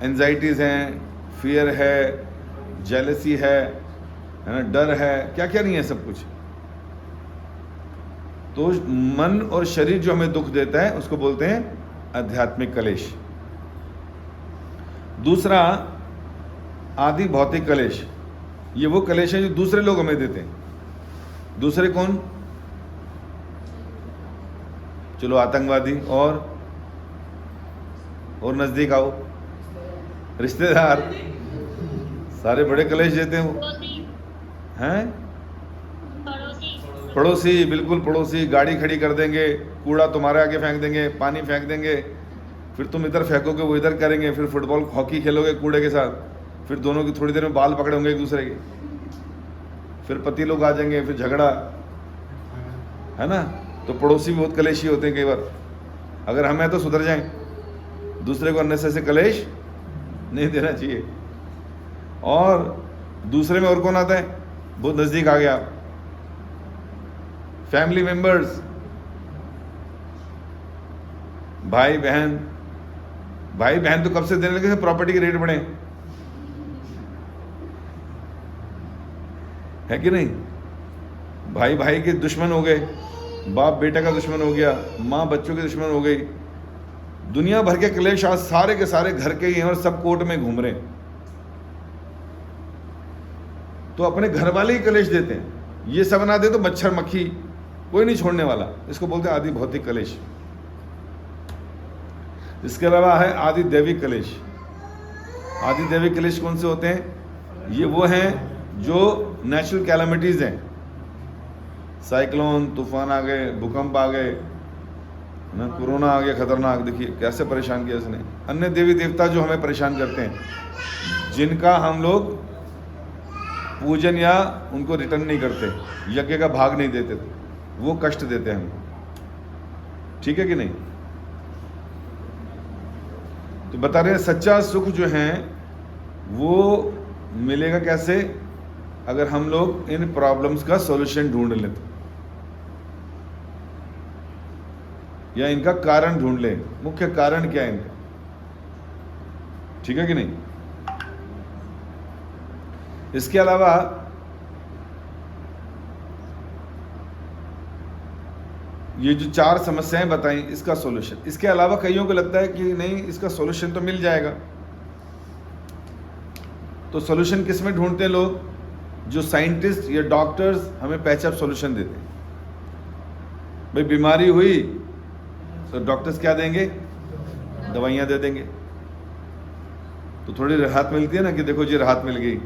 एंजाइटीज हैं, फियर है, जेलसी है ना, डर है, क्या क्या नहीं है, सब कुछ। तो मन और शरीर जो हमें दुख देता है उसको बोलते हैं आध्यात्मिक कलेश। दूसरा आदि भौतिक कलेश। ये वो कलेश है जो दूसरे लोग हमें देते हैं। दूसरे कौन? चलो आतंकवादी, और नजदीक आओ, रिश्तेदार, सारे बड़े कलेश देते हैं वो हैं। पड़ोसी, बिल्कुल पड़ोसी, गाड़ी खड़ी कर देंगे, कूड़ा तुम्हारे आगे फेंक देंगे, पानी फेंक देंगे, फिर तुम इधर फेंकोगे वो इधर करेंगे, फिर फुटबॉल हॉकी खेलोगे कूड़े के साथ, फिर दोनों की थोड़ी देर में बाल पकड़े होंगे एक दूसरे के, फिर पति लोग आ जाएंगे, फिर झगड़ा है ना। तो पड़ोसी भी बहुत कलेशी होते हैं कई बार। अगर हमें तो सुधर जाएं, दूसरे को अननेसेसरी कलेश नहीं देना चाहिए। और दूसरे में और कौन आता है? बहुत नजदीक आ गया, फैमिली मेंबर्स, भाई बहन। भाई बहन तो कब से देने लगे, प्रॉपर्टी के रेट बढ़े है कि नहीं। भाई भाई के दुश्मन हो गए, बाप बेटा का दुश्मन हो गया, माँ बच्चों के दुश्मन हो गई। दुनिया भर के क्लेश आज सारे के सारे घर के ही हैं और सब कोर्ट में घूम रहे हैं। तो अपने घर वाले ही क्लेश देते हैं। ये सब ना दे तो मच्छर मक्खी कोई नहीं छोड़ने वाला। इसको बोलते हैं आदि भौतिक कलेश। इसके अलावा है आदि दैविक कलेश। आदि दैविक कलेश कौन से होते हैं? ये वो हैं जो नेचुरल कैलामिटीज हैं। साइक्लोन, तूफान आ गए, भूकंप आ गए ना, कोरोना आ गया खतरनाक, देखिए कैसे परेशान किया इसने। अन्य देवी देवता जो हमें परेशान करते हैं, जिनका हम लोग पूजन या उनको रिटर्न नहीं करते, यज्ञ का भाग नहीं देते, वो कष्ट देते हैं हमें। ठीक है कि नहीं? तो बता रहे हैं सच्चा सुख जो है वो मिलेगा कैसे? अगर हम लोग इन प्रॉब्लम्स का सॉल्यूशन ढूंढ लें तो, या इनका कारण ढूंढ लें। मुख्य कारण क्या है इनका? ठीक है कि नहीं? इसके अलावा ये जो 4 समस्याएं बताई, इसका सॉल्यूशन, इसके अलावा कईयों को लगता है कि नहीं इसका सॉल्यूशन तो मिल जाएगा। तो सॉल्यूशन किस में ढूंढते हैं लोग? जो साइंटिस्ट या डॉक्टर्स हमें पैचअप सॉल्यूशन देते हैं। भाई बीमारी हुई तो डॉक्टर्स क्या देंगे? दवाइयाँ दे देंगे। तो थोड़ी राहत मिलती है ना कि देखो जी राहत मिल गई।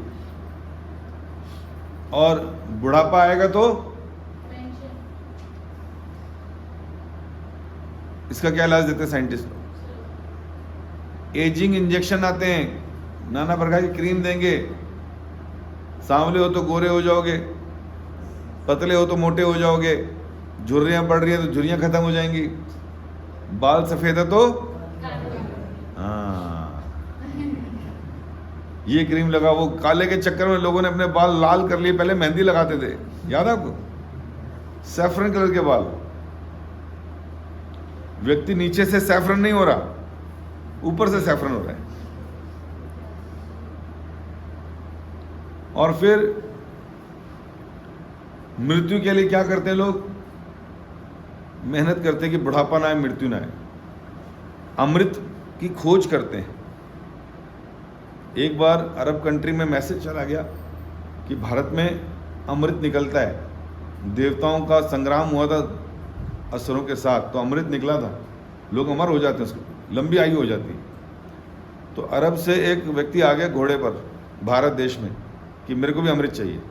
और बुढ़ापा आएगा तो इसका क्या इलाज देते हैं साइंटिस्ट? एजिंग इंजेक्शन आते हैं, नाना प्रकार की क्रीम देंगे। सांवले हो तो गोरे हो जाओगे, पतले हो तो मोटे हो जाओगे, झुर्रियां पड़ रही हैं तो झुर्रियां खत्म हो जाएंगी, बाल सफेद है तो हाँ ये क्रीम लगा। वो काले के चक्कर में लोगों ने अपने बाल लाल कर लिए, पहले मेहंदी लगाते थे, याद है आपको? सैफरन कलर के बाल। व्यक्ति नीचे से सैफरन नहीं हो रहा, ऊपर से सैफरन हो रहा है। और फिर मृत्यु के लिए क्या करते हैं लोग? मेहनत करते हैं कि बुढ़ापा ना आए, मृत्यु ना आए। अमृत की खोज करते हैं। एक बार अरब कंट्री में मैसेज चला गया कि भारत में अमृत निकलता है। देवताओं का संग्राम हुआ था असुरों के साथ, तो अमृत निकला था, लोग अमर हो जाते हैं, उसको लंबी आयु हो जाती है। तो अरब से एक व्यक्ति आ गया घोड़े पर भारत देश में कि मेरे को भी अमृत चाहिए।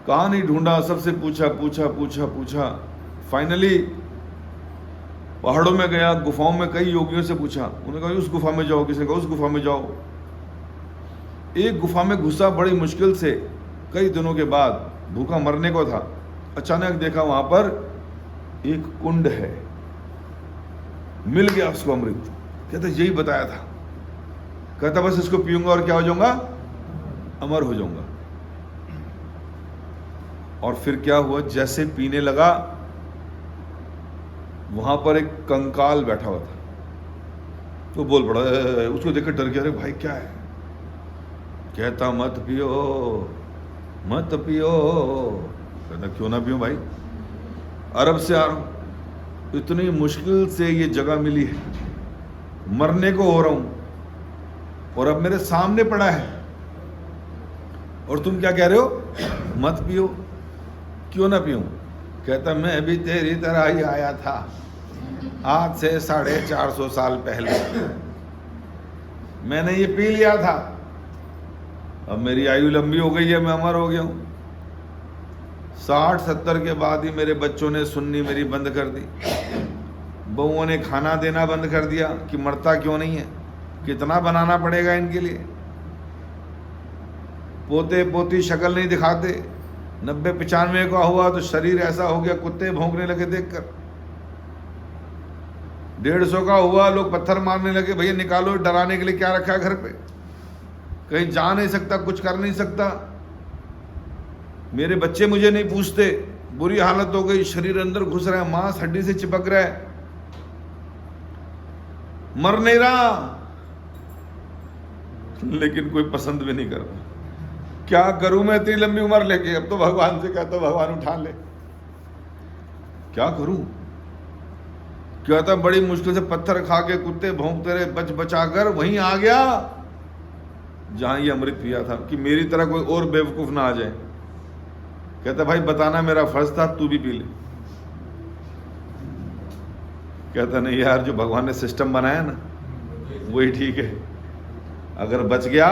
कहाँ नहीं ढूंढा, सबसे पूछा पूछा पूछा पूछा, फाइनली पहाड़ों में गया, गुफाओं में कई योगियों से पूछा। उन्होंने कहा उस गुफा में जाओ, किसी ने कहा उस गुफा में जाओ। एक गुफा में घुसा बड़ी मुश्किल से, कई दिनों के बाद, भूखा मरने को था। अचानक देखा वहां पर एक कुंड है, मिल गया उसको अमृत। कहता यही बताया था। कहता बस इसको पीऊंगा और क्या हो जाऊंगा? अमर हो जाऊंगा। और फिर क्या हुआ, जैसे पीने लगा वहां पर एक कंकाल बैठा हुआ था। तो बोल पड़ा, उसको देखकर डर गया, अरे भाई क्या है? कहता मत पियो मत पियो। कहता क्यों ना पियो भाई, अरब से आ रहा हूं, इतनी मुश्किल से ये जगह मिली है, मरने को हो रहा हूं और अब मेरे सामने पड़ा है और तुम क्या कह रहे हो मत पियो? क्यों ना पीऊं? कहता मैं भी तेरी तरह ही आया था आज से 450 साल पहले, मैंने ये पी लिया था, अब मेरी आयु लंबी हो गई है, मैं अमर हो गया हूं। 60-70 के बाद ही मेरे बच्चों ने सुननी मेरी बंद कर दी, बहुओं ने खाना देना बंद कर दिया कि मरता क्यों नहीं है, कितना बनाना पड़ेगा इनके लिए। पोते पोती शक्ल नहीं दिखाते। 90-95 का हुआ तो शरीर ऐसा हो गया, कुत्ते भौंकने लगे देखकर। 150 का हुआ, लोग पत्थर मारने लगे, भैया निकालो, डराने के लिए क्या रखा है घर पे, कहीं जा नहीं सकता, कुछ कर नहीं सकता। मेरे बच्चे मुझे नहीं पूछते, बुरी हालत हो गई, शरीर अंदर घुस रहा है, मांस हड्डी से चिपक रहा है, मर नहीं रहा, लेकिन कोई पसंद भी नहीं कर रहा। क्या करूं मैं इतनी लंबी उम्र लेके? अब तो भगवान से कहता भगवान उठा ले, क्या करूं? कहता बड़ी मुश्किल से पत्थर खा के, कुत्ते भौंकते रहे, बच बचा कर वहीं आ गया जहां ये अमृत पिया था, कि मेरी तरह कोई और बेवकूफ ना आ जाए। कहता भाई बताना मेरा फर्ज था, तू भी पी ले। कहता नहीं यार, जो भगवान ने सिस्टम बनाया ना वही ठीक है, अगर बच गया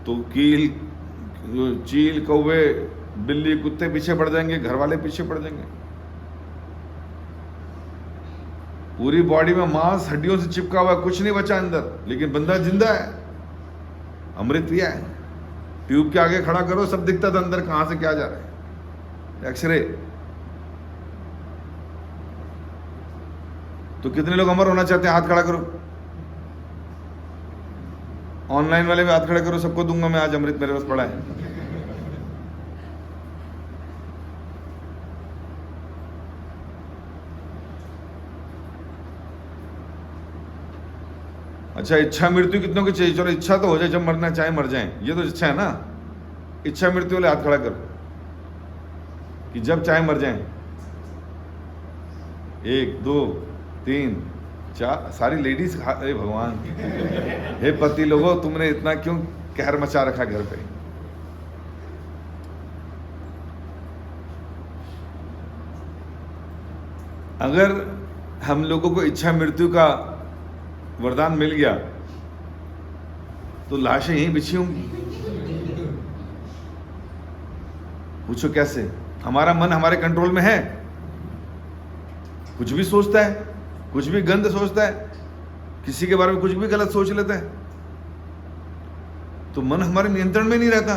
तो चील कौवे बिल्ली कुत्ते पीछे पड़ जाएंगे, घर वाले पीछे पड़ जाएंगे। पूरी बॉडी में मांस हड्डियों से चिपका हुआ, कुछ नहीं बचा अंदर, लेकिन बंदा जिंदा है, अमृत पिया है। ट्यूब के आगे खड़ा करो, सब दिखता था अंदर कहां से क्या जा रहा है, एक्सरे। तो कितने लोग अमर होना चाहते हैं? हाथ खड़ा करो। ऑनलाइन वाले भी हाथ खड़े करो, सबको दूंगा मैं आज अमृत, मेरे पास पड़ा है। अच्छा, इच्छा मृत्यु कितनों की चाहिए? चलो इच्छा तो हो जाए, जब मरना चाहे मर जाए, ये तो इच्छा है ना। इच्छा मृत्यु वाले हाथ खड़ा करो कि जब चाहे मर जाए। 1 2 3 4 सारी लेडीज। अरे भगवान, हे पति लोगों, तुमने इतना क्यों कहर मचा रखा घर पे? अगर हम लोगों को इच्छा मृत्यु का वरदान मिल गया तो लाशें यहीं बिछी होंगी। पूछो कैसे? हमारा मन हमारे कंट्रोल में है? कुछ भी सोचता है, कुछ भी गंद सोचता है, किसी के बारे में कुछ भी गलत सोच लेता है, तो मन हमारे नियंत्रण में नहीं रहता।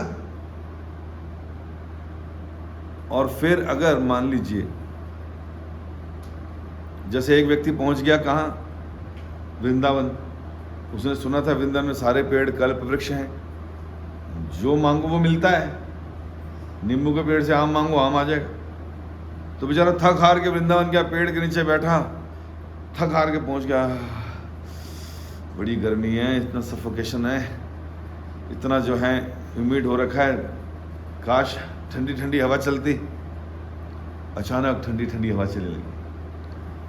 और फिर अगर मान लीजिए जैसे एक व्यक्ति पहुंच गया कहाँ? वृंदावन। उसने सुना था वृंदावन में सारे पेड़ कल्प वृक्ष हैं, जो मांगो वो मिलता है। नींबू के पेड़ से आम मांगो, आम आ जाएगा। तो बेचारा थक हार के वृंदावन के पेड़ के नीचे बैठा, थक हार के पहुंच गया। बड़ी गर्मी है, इतना सफोकेशन है, इतना जो है ह्यूमिड हो रखा है, काश ठंडी ठंडी हवा चलती। अचानक ठंडी ठंडी हवा चलने लगी,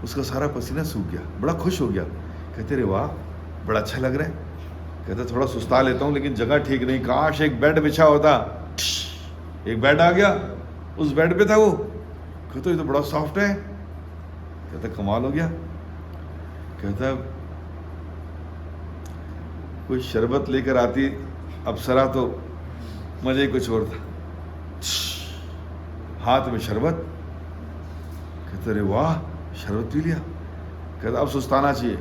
उसका सारा पसीना सूख गया, बड़ा खुश हो गया। कहते रे वाह, बड़ा अच्छा लग रहा है। कहते थोड़ा सुस्ता लेता हूँ लेकिन जगह ठीक नहीं, काश एक बेड बिछा होता। एक बेड आ गया, उस बेड पे था वो। कहते ये तो बड़ा सॉफ्ट है। कहता कमाल हो गया। कहता कोई शरबत लेकर आती अप्सरा तो मजे ही कुछ और था। हाथ में शरबत। कहते रे वाह, शरबत पी लिया। कहते अब सुस्ताना चाहिए।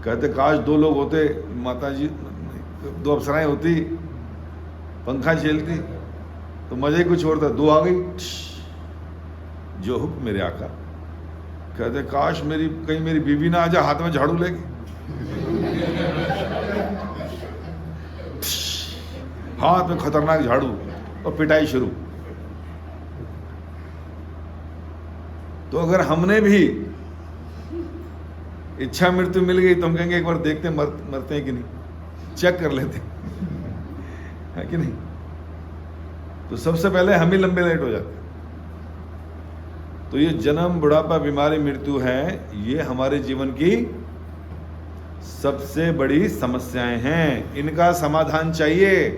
कहते काश 2 लोग होते, माता जी 2 अप्सराएं होती, पंखा झेलती तो मजे ही कुछ और था। 2 आ गई, जो हुक्म मेरे आका। कहते काश कहीं मेरी बीवी ना आ जाए हाथ में झाड़ू लेके। हाथ में खतरनाक झाड़ू और पिटाई शुरू। तो अगर हमने भी इच्छा मृत्यु मिल गई तो हम कहेंगे एक बार देखते मरते हैं कि नहीं, चेक कर लेते है कि नहीं। तो सबसे पहले हम ही लंबे लेट हो जाते। तो ये जन्म, बुढ़ापा, बीमारी, मृत्यु है, ये हमारे जीवन की सबसे बड़ी समस्याएं हैं। इनका समाधान चाहिए।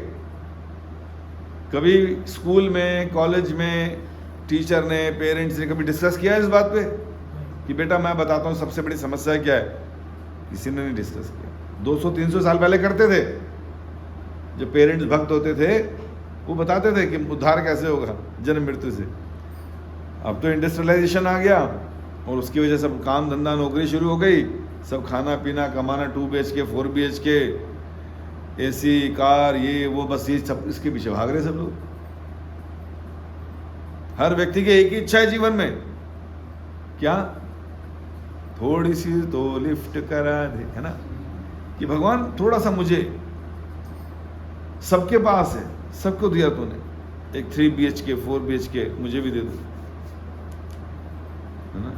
कभी स्कूल में, कॉलेज में टीचर ने, पेरेंट्स ने कभी डिस्कस किया है इस बात पे कि बेटा मैं बताता हूँ सबसे बड़ी समस्या क्या है? किसी ने नहीं डिस्कस किया। 200-300 साल पहले करते थे। जब पेरेंट्स भक्त होते थे वो बताते थे कि उद्धार कैसे होगा जन्म मृत्यु से। अब तो इंडस्ट्रियलाइजेशन आ गया और उसकी वजह से सब काम धंधा नौकरी शुरू हो गई। सब खाना पीना कमाना, 2 BHK 4 BHK AC कार, ये वो, बस ये सब इसके पीछे भाग रहे सब लोग। हर व्यक्ति की एक ही इच्छा है जीवन में, क्या? थोड़ी सी तो लिफ्ट करा दे, है ना, कि भगवान थोड़ा सा मुझे। सबके पास है, सबको दिया तूने। एक 3 BHK 4 BHK मुझे भी दे दो, है ना।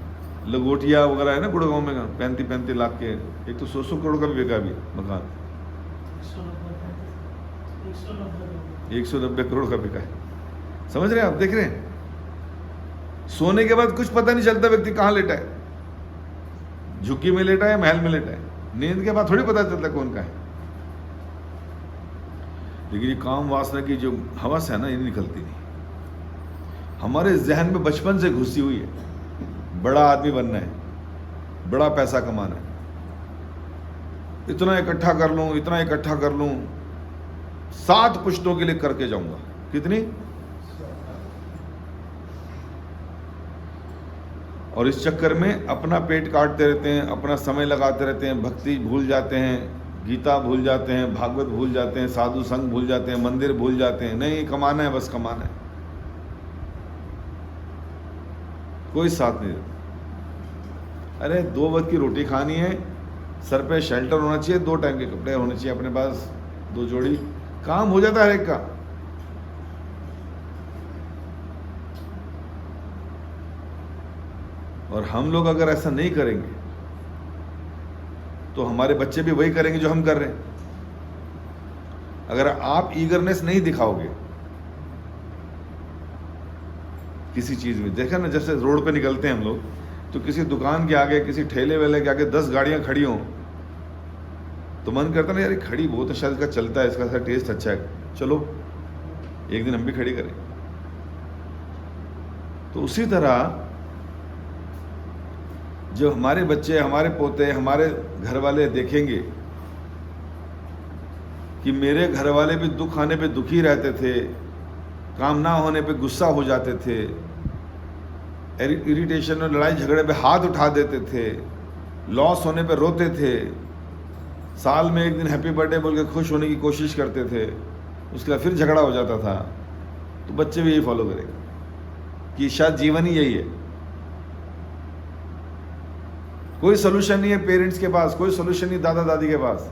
लगोटिया वगैरह है ना गुड़गांव में, 35-35 लाख के। एक तो 100 करोड़ का भी बिका भी मकान, 190 करोड़ का बिका है। समझ रहे हैं आप? देख रहे हैं? सोने के बाद कुछ पता नहीं चलता व्यक्ति कहाँ लेटा है, झुग्गी में लेटा है, महल में लेटा है। नींद के बाद थोड़ी पता चलता कौन का है। लेकिन ये काम वासना की जो हवस है ना, ये निकलती नहीं। हमारे जहन में बचपन से घुसी हुई है, बड़ा आदमी बनना है, बड़ा पैसा कमाना है, इतना इकट्ठा कर लूं, इतना इकट्ठा कर लूं, 7 पुश्तों के लिए करके जाऊंगा। कितनी? और इस चक्कर में अपना पेट काटते रहते हैं, अपना समय लगाते रहते हैं, भक्ति भूल जाते हैं, गीता भूल जाते हैं, भागवत भूल जाते हैं, साधु संग भूल जाते हैं, मंदिर भूल जाते हैं। नहीं, कमाना है, बस कमाना है, कोई साथ नहीं देता। अरे 2 वक्त की रोटी खानी है, सर पे शेल्टर होना चाहिए, 2 टाइम के कपड़े होने चाहिए अपने पास, 2 जोड़ी, काम हो जाता है हर एक का। और हम लोग अगर ऐसा नहीं करेंगे तो हमारे बच्चे भी वही करेंगे जो हम कर रहे हैं। अगर आप ईगरनेस नहीं दिखाओगे किसी चीज में, देखा ना, जैसे रोड पे निकलते हैं हम लोग, तो किसी दुकान के आगे, किसी ठेले वेले के आगे 10 गाड़ियां खड़ी हों तो मन करता ना, यार ये खड़ी बहुत है, शायद इसका चलता है, इसका टेस्ट अच्छा है, चलो एक दिन हम भी खड़ी करें। तो उसी तरह जो हमारे बच्चे, हमारे पोते, हमारे घर वाले देखेंगे कि मेरे घर वाले भी दुख आने पे दुखी रहते थे, काम ना होने पे गुस्सा हो जाते थे, इरिटेशन और लड़ाई झगड़े पे हाथ उठा देते थे, लॉस होने पे रोते थे, साल में एक दिन हैप्पी बर्थडे बोल के खुश होने की कोशिश करते थे, उसके बाद फिर झगड़ा हो जाता था, तो बच्चे भी यही फॉलो करेंगे कि शायद जीवन ही यही है। कोई सोल्यूशन नहीं है पेरेंट्स के पास, कोई सोल्यूशन नहीं दादा दादी के पास।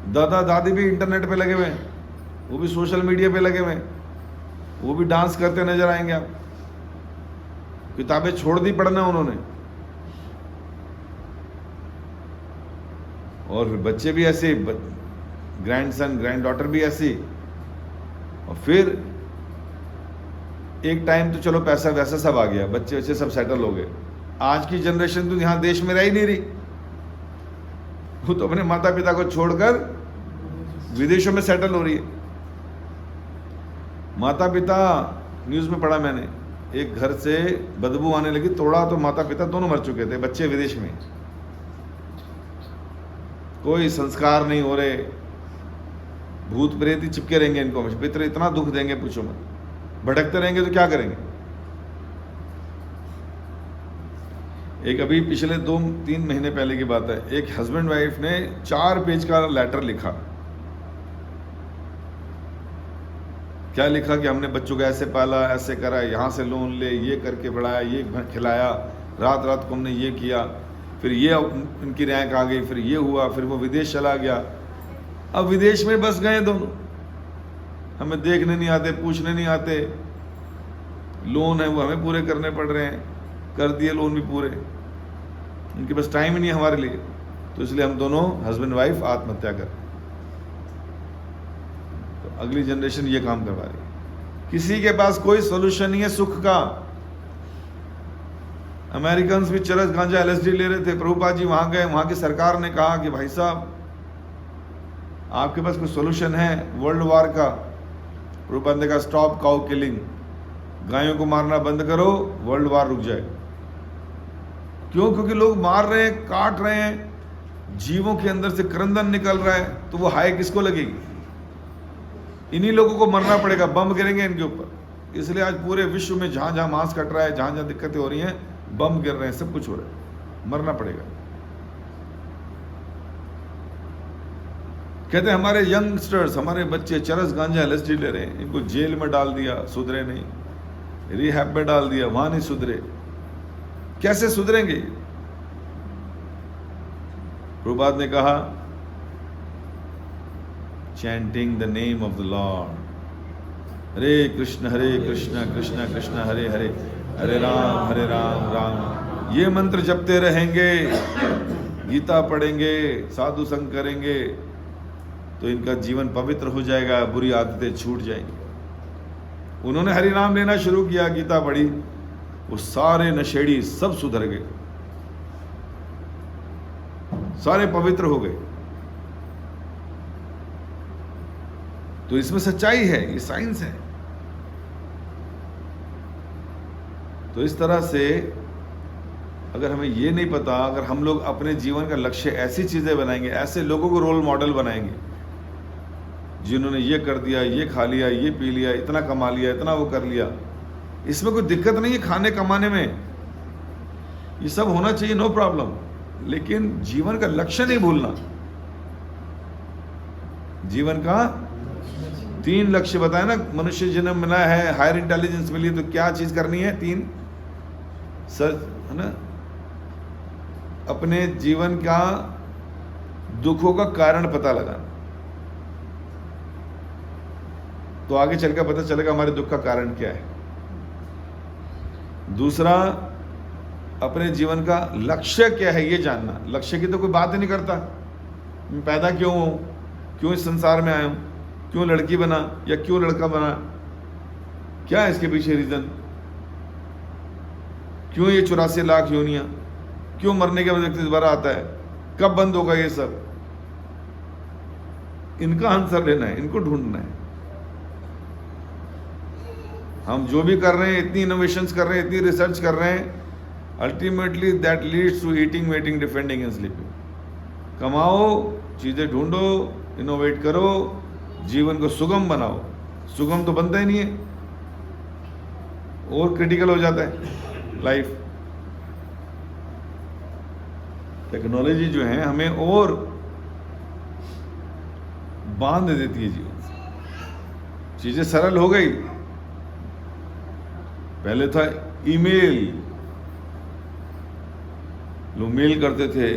दादा दादी भी इंटरनेट पे लगे हुए हैं, वो भी सोशल मीडिया पे लगे हुए हैं, वो भी डांस करते नजर आएंगे आप। किताबें छोड़ दी पढ़ना उन्होंने, और फिर बच्चे भी ऐसे, ग्रैंडसन ग्रैंड डॉटर भी ऐसी। और फिर एक टाइम तो चलो पैसा वैसा सब आ गया, बच्चे बच्चे सब सेटल हो गए। आज की जनरेशन तो यहां देश में रह ही नहीं रही, वो तो अपने माता पिता को छोड़कर विदेशों में सेटल हो रही है। माता पिता, न्यूज में पढ़ा मैंने, एक घर से बदबू आने लगी, तोड़ा तो माता पिता दोनों मर चुके थे, बच्चे विदेश में, कोई संस्कार नहीं हो रहे, भूत प्रेत ही चिपके रहेंगे इनको, पितर इतना दुख देंगे पूछो मत, भटकते रहेंगे तो क्या करेंगे। एक अभी पिछले 2-3 महीने पहले की बात है, एक हस्बैंड वाइफ ने 4 पेज का लेटर लिखा। क्या लिखा कि हमने बच्चों को ऐसे पाला, ऐसे करा, यहाँ से लोन ले, ये करके बढ़ाया, ये खिलाया, रात रात को हमने ये किया, फिर ये इनकी रैंक आ गई, फिर ये हुआ, फिर वो विदेश चला गया। अब विदेश में बस गए दोनों, हमें देखने नहीं आते, पूछने नहीं आते, लोन है वो हमें पूरे करने पड़ रहे हैं, कर दिए लोन भी पूरे, इनके पास टाइम ही नहीं है हमारे लिए, तो इसलिए हम दोनों हस्बैंड वाइफ आत्महत्या कर। तो अगली जनरेशन ये काम करवा रही है। किसी के पास कोई सोल्यूशन नहीं है सुख का। अमेरिकन भी चरस गांजा LSD ले रहे थे, प्रभुपाद जी वहां गए, वहां की सरकार ने कहा कि भाई साहब आपके पास कोई सोल्यूशन है वर्ल्ड वार का? प्रभुपाद ने कहा स्टॉप काउ किलिंग, गायों को मारना बंद करो, वर्ल्ड वार रुक जाए। क्यों? क्योंकि लोग मार रहे हैं, काट रहे हैं, जीवों के अंदर से क्रंदन निकल रहा है, तो वो हाय किसको लगेगी? इन्हीं लोगों को मरना पड़ेगा, बम गिरेंगे इनके ऊपर। इसलिए आज पूरे विश्व में जहां जहां मांस कट रहा है, जहां जहां दिक्कतें हो रही हैं, बम गिर रहे हैं, सब कुछ हो रहा है, मरना पड़ेगा। कहते हैं हमारे यंगस्टर्स, हमारे बच्चे चरस गांजा LSD ले रहे हैं, इनको जेल में डाल दिया, सुधरे नहीं, रिहैब में डाल दिया, वहां नहीं सुधरे, कैसे सुधरेंगे? प्रभुपाद ने कहा chanting the name of the lord, Hare Krishna Krishna Krishna Hare Hare, Hare Ram Ram, ये मंत्र जपते रहेंगे, गीता पढ़ेंगे, साधु संग करेंगे, तो इनका जीवन पवित्र हो जाएगा, बुरी आदतें छूट जाएंगी। उन्होंने हरि नाम लेना शुरू किया, गीता पढ़ी, वो सारे नशेड़ी सब सुधर गए, सारे पवित्र हो गए। तो इसमें सच्चाई है, ये साइंस है। तो इस तरह से अगर हमें ये नहीं पता, अगर हम लोग अपने जीवन का लक्ष्य ऐसी चीजें बनाएंगे, ऐसे लोगों को रोल मॉडल बनाएंगे जिन्होंने ये कर दिया, ये खा लिया, ये पी लिया, इतना कमा लिया, इतना वो कर लिया, इसमें कोई दिक्कत नहीं है खाने कमाने में, ये सब होना चाहिए, नो प्रॉब्लम, लेकिन जीवन का लक्ष्य नहीं भूलना। जीवन का 3 लक्ष्य बताए ना, मनुष्य जन्म मिला है, हायर इंटेलिजेंस मिली, तो क्या चीज करनी है? 3 सर है ना, अपने जीवन का दुखों का कारण पता लगाना, तो आगे चलकर पता चलेगा हमारे दुख का कारण क्या है। दूसरा, अपने जीवन का लक्ष्य क्या है ये जानना। लक्ष्य की तो कोई बात ही नहीं करता। मैं पैदा क्यों हूँ, क्यों इस संसार में आया हूँ, क्यों लड़की बना या क्यों लड़का बना, क्या है इसके पीछे रीजन, क्यों ये 84 लाख योनियां, क्यों मरने के बाद व्यक्ति दोबारा आता है, कब बंद होगा ये सब, इनका आंसर लेना है, इनको ढूंढना है। हम जो भी कर रहे हैं, इतनी इनोवेशंस कर रहे हैं, इतनी रिसर्च कर रहे हैं, ultimately that leads to eating, waiting, defending and sleeping. कमाओ, चीजें ढूंढो, इनोवेट करो, जीवन को सुगम बनाओ। सुगम तो बनता ही नहीं है, और क्रिटिकल हो जाता है लाइफ। टेक्नोलॉजी जो है हमें और बांध देती है जीवन से। चीजें सरल हो गई। पहले था ईमेल, लोग मेल करते थे,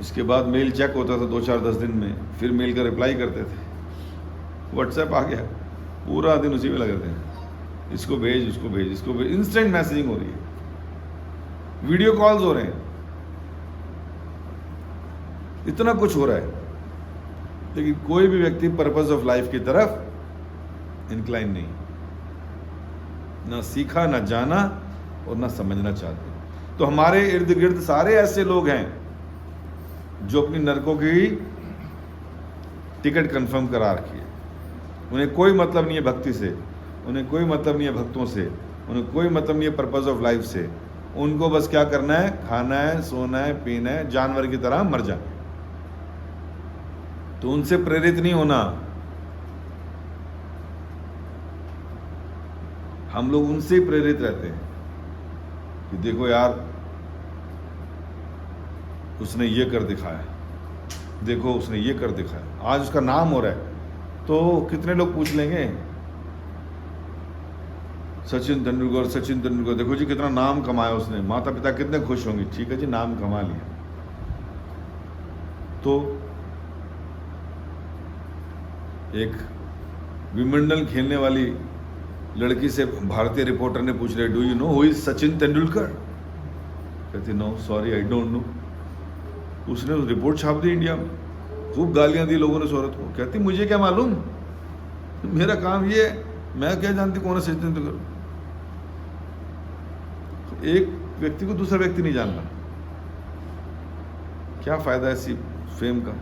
इसके बाद मेल चेक होता था 2-4-10 दिन में, फिर मेल का रिप्लाई करते थे। व्हाट्सएप आ गया, पूरा दिन उसी में लगे थे, इसको भेज, इसको भेज, इसको भेज, इंस्टेंट मैसेजिंग हो रही है, वीडियो कॉल्स हो रहे हैं, इतना कुछ हो रहा है, लेकिन कोई भी व्यक्ति पर्पस ऑफ लाइफ की तरफ इंक्लाइन नहीं, ना सीखा, ना जाना और ना समझना चाहते। तो हमारे इर्द गिर्द सारे ऐसे लोग हैं जो अपनी नरकों की टिकट कंफर्म करा रखी है। उन्हें कोई मतलब नहीं है भक्ति से, उन्हें कोई मतलब नहीं है भक्तों से, उन्हें कोई मतलब नहीं है पर्पस ऑफ लाइफ से। उनको बस क्या करना है, खाना है, सोना है, पीना है, जानवर की तरह मर जाना। तो उनसे प्रेरित नहीं होना। हम लोग उनसे ही प्रेरित रहते हैं कि देखो यार, उसने ये कर दिखाया, देखो उसने ये कर दिखाया, आज उसका नाम हो रहा है। तो कितने लोग पूछ लेंगे, सचिन तेंदुलकर, सचिन तेंदुलकर, देखो जी कितना नाम कमाया उसने, माता पिता कितने खुश होंगे। ठीक है जी, नाम कमा लिया, तो एक विंबलडन खेलने वाली लड़की से भारतीय रिपोर्टर ने पूछ रहे, do you know who is Sachin Tendulkar? कहती no sorry I don't know. उसने रिपोर्ट छाप दी इंडिया में, खूब गालियां दी लोगों ने उस औरत को। कहती मुझे क्या मालूम, मेरा काम ये है, मैं क्या जानती कौन है सचिन तेंदुलकर। एक व्यक्ति को दूसरा व्यक्ति नहीं जानना, क्या फायदा ऐसी फेम का।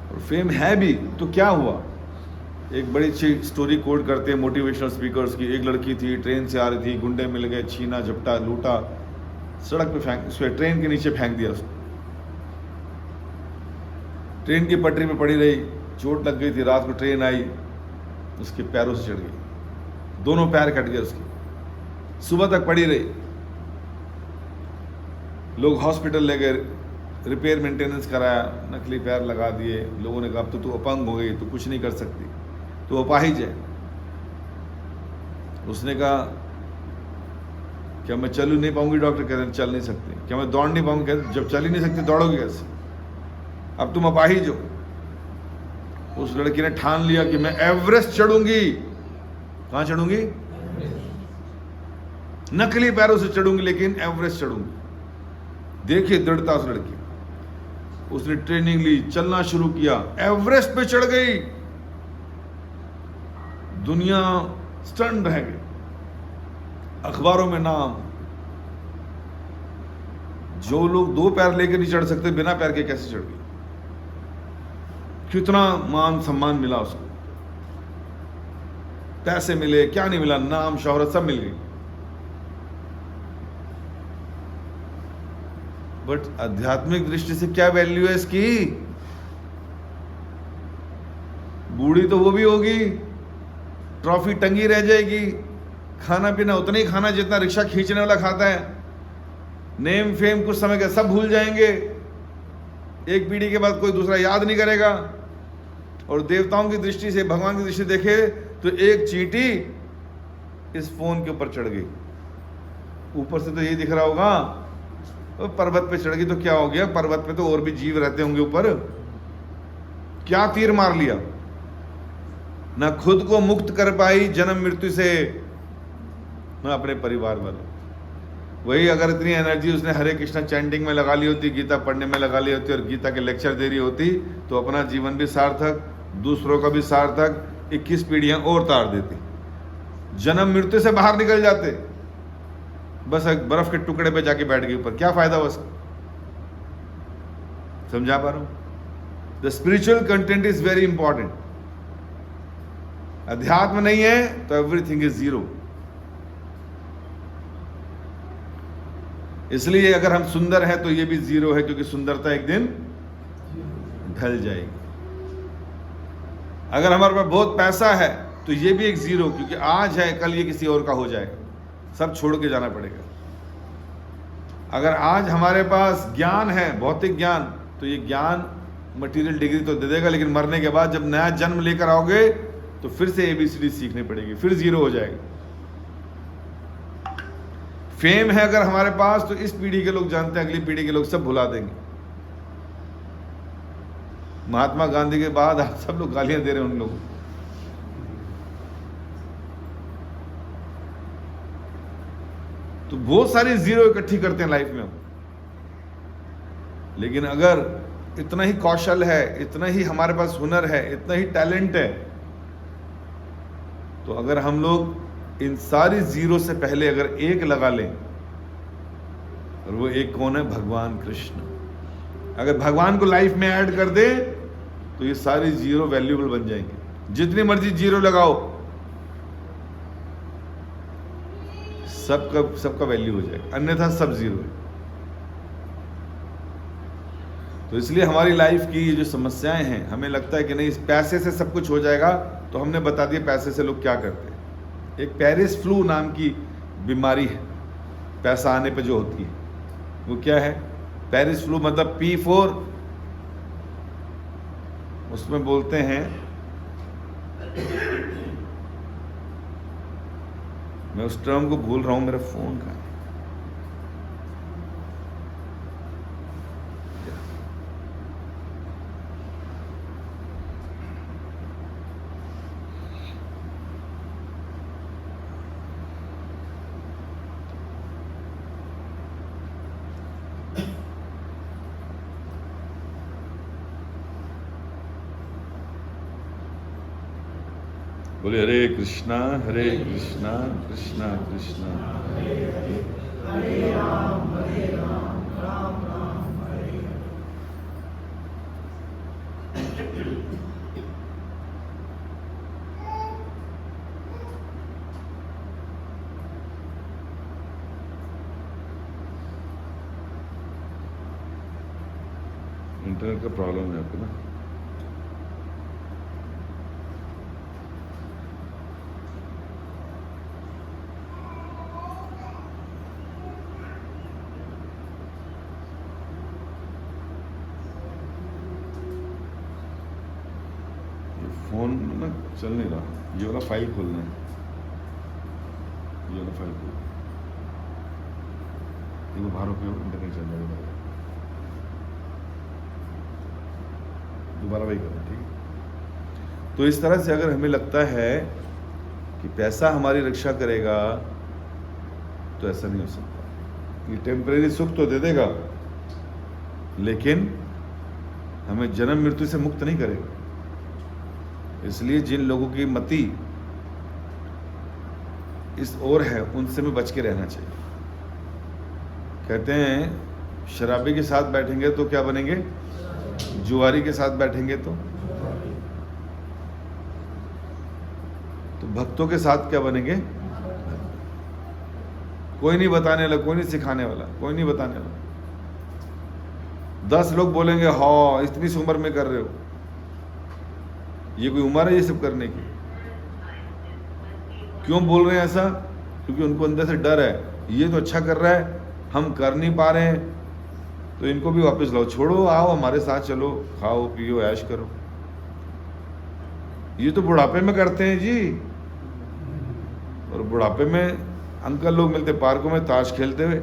और फेम है भी तो क्या हुआ। एक बड़ी अच्छी स्टोरी कोट करते हैं मोटिवेशनल स्पीकर्स की। एक लड़की थी, ट्रेन से आ रही थी, गुंडे मिल गए, छीना झपटा लूटा, सड़क पे फेंक, उसके ट्रेन के नीचे फेंक दिया उसको। ट्रेन की पटरी पे पड़ी रही, चोट लग गई थी। रात को ट्रेन आई, उसके पैरों से चढ़ गई, दोनों पैर कट गए उसके। सुबह तक पड़ी रही, लोग हॉस्पिटल ले गए, रिपेयर मेंटेनेंस कराया, नकली पैर लगा दिए। लोगों ने कहा अब तो तू अपंग हो गई, तू कुछ नहीं कर सकती, तू अपाहिज है। उसने कहा क्या मैं चल नहीं पाऊंगी? डॉक्टर कह रहे हैं चल नहीं सकते। क्या मैं दौड़ नहीं पाऊंगी? कहते जब चल ही नहीं सकती दौड़ोगी कैसे? अब तुम अपाहिज हो। उस लड़की ने ठान लिया कि मैं एवरेस्ट चढ़ूंगी। कहां चढ़ूंगी? नकली पैरों से चढ़ूंगी, लेकिन एवरेस्ट चढ़ूंगी। देखिए दृढ़ता उस लड़की। उसने ट्रेनिंग ली, चलना शुरू किया, एवरेस्ट पे चढ़ गई। दुनिया स्टन रह गई, अखबारों में नाम। जो लोग 2 पैर लेकर नहीं चढ़ सकते, बिना पैर के कैसे चढ़ गई? कितना मान सम्मान मिला उसको, पैसे मिले, क्या नहीं मिला, नाम शोहरत सब मिल गई। बट आध्यात्मिक दृष्टि से क्या वैल्यू है इसकी? बूढ़ी तो वो भी होगी, ट्रॉफी टंगी रह जाएगी, खाना पीना उतना ही खाना जितना रिक्शा खींचने वाला खाता है। नेम फेम कुछ समय के सब भूल जाएंगे, एक पीढ़ी के बाद कोई दूसरा याद नहीं करेगा। और देवताओं की दृष्टि से, भगवान की दृष्टि देखे तो एक चींटी इस फोन के ऊपर चढ़ गई। ऊपर से तो यही दिख रहा होगा, तो पर्वत पे चढ़ गई तो क्या हो गया? पर्वत पे तो और भी जीव रहते होंगे ऊपर। क्या तीर मार लिया? ना खुद को मुक्त कर पाई जन्म मृत्यु से, ना अपने परिवार वालों। वही अगर इतनी एनर्जी उसने हरे कृष्णा चैंटिंग में लगा ली होती, गीता पढ़ने में लगा ली होती और गीता के लेक्चर दे रही होती, तो अपना जीवन भी सार्थक, दूसरों का भी सार्थक, 21 पीढ़ियां और तार देती, जन्म मृत्यु से बाहर निकल जाते। बस एक बर्फ के टुकड़े पे जाके बैठ गए ऊपर, क्या फायदा बस। समझा पा रहा हूं? The spiritual content is very important. अध्यात्म नहीं है तो एवरीथिंग इज जीरो। इसलिए अगर हम सुंदर हैं तो ये भी जीरो है, क्योंकि सुंदरता एक दिन ढल जाएगी। अगर हमारे पास बहुत पैसा है तो ये भी एक जीरो, क्योंकि आज है कल ये किसी और का हो जाएगा, सब छोड़ के जाना पड़ेगा। अगर आज हमारे पास ज्ञान है, भौतिक ज्ञान, तो ये ज्ञान मटेरियल डिग्री तो दे देगा, लेकिन मरने के बाद जब नया जन्म लेकर आओगे तो फिर से ABCD सीखनी पड़ेगी, फिर जीरो हो जाएगा। फेम है अगर हमारे पास तो इस पीढ़ी के लोग जानते हैं, अगली पीढ़ी के लोग सब भुला देंगे। महात्मा गांधी के बाद आप सब लोग गालियां दे रहे हैं उन लोगों को। तो बहुत सारी जीरो इकट्ठी करते हैं लाइफ में हम। लेकिन अगर इतना ही कौशल है, इतना ही हमारे पास हुनर है, इतना ही टैलेंट है, तो अगर हम लोग इन सारी जीरो से पहले अगर एक लगा लें, और वो एक कौन है? भगवान कृष्ण। अगर भगवान को लाइफ में ऐड कर दे तो ये सारी जीरो वैल्यूबल बन जाएंगे। जितनी मर्जी जीरो लगाओ, सबका वैल्यू हो जाएगा, अन्यथा सब जीरो है। तो इसलिए हमारी लाइफ की ये जो समस्याएं हैं, हमें लगता है कि नहीं इस पैसे से सब कुछ हो जाएगा, तो हमने बता दिया पैसे से लोग क्या करते हैं। एक पेरिस फ्लू नाम की बीमारी है पैसा आने पे जो होती है, वो क्या है? पेरिस फ्लू मतलब P4, उसमें बोलते हैं, मैं उस टर्म को भूल रहा हूं, मेरा फोन का है। बोले हरे कृष्णा कृष्णा कृष्णा हरे राम राम राम हरे। इंटरनेट का प्रॉब्लम है आपको ना? फोन ना चल नहीं रहा, ये वाला फाइल खोलना है, ये वाला फाइल खोलना, ये बाहर होकर इंटरनेट चल जाएगा, दोबारा वही करना, ठीक है? तो इस तरह से अगर हमें लगता है कि पैसा हमारी रक्षा करेगा, तो ऐसा नहीं हो सकता। ये टेम्परेरी सुख तो दे देगा, लेकिन हमें जन्म मृत्यु से मुक्त नहीं करेगा। इसलिए जिन लोगों की मति इस ओर है, उनसे में बच के रहना चाहिए। कहते हैं शराबी के साथ बैठेंगे तो क्या बनेंगे? जुआरी के साथ बैठेंगे तो भक्तों के साथ क्या बनेंगे? कोई नहीं बताने वाला, कोई नहीं सिखाने वाला, कोई नहीं बताने वाला। 10 लोग बोलेंगे हाँ इतनी सी उम्र में कर रहे हो, ये कोई उम्र है ये सब करने की? क्यों बोल रहे हैं ऐसा? क्योंकि उनको अंदर से डर है, ये तो अच्छा कर रहा है, हम कर नहीं पा रहे हैं, तो इनको भी वापस लाओ, छोड़ो, आओ हमारे साथ चलो, खाओ पियो ऐश करो। ये तो बुढ़ापे में करते हैं जी, और बुढ़ापे में अंकल लोग मिलते पार्कों में ताश खेलते हुए,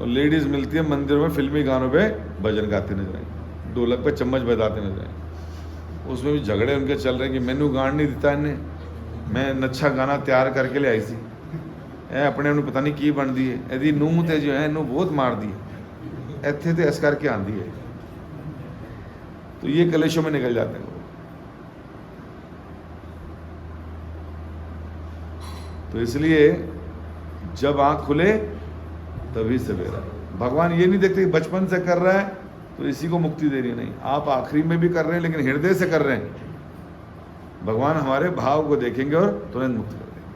और लेडीज मिलती है मंदिरों में फिल्मी गानों पे भजन गाते नजर आए, ढोलक पे चम्मच बजाते नजर आए। उसमें भी झगड़े उनके चल रहे हैं कि मैनू गान नहीं दिता इन्हें, मैं अच्छा गाना तैयार करके ले आई सी। ਇਹ ਆਪਣੇ ਆਪ ਨੂੰ ਪਤਾ ਨਹੀਂ ਕੀ ਬਣਦੀ ਹੈ। ਇਹਦੀ ਨੂੰਹ ਤੇ ਜੋ ਹੈ ਇਹਨੂੰ ਬਹੁਤ ਮਾਰਦੀ है, ਇੱਥੇ ਤੇ ਇਸ ਕਰਕੇ ਆਉਂਦੀ है। तो ये कलेशों में निकल जाते हैं लोग। तो इसलिए जब आँख खुले तभी सवेरा। भगवान ये नहीं देखते कि बचपन से कर रहा है तो इसी को मुक्ति दे रही है, नहीं, आप आखिरी में भी कर रहे हैं लेकिन हृदय से कर रहे हैं। भगवान हमारे भाव को देखेंगे और तुरंत मुक्त कर देंगे।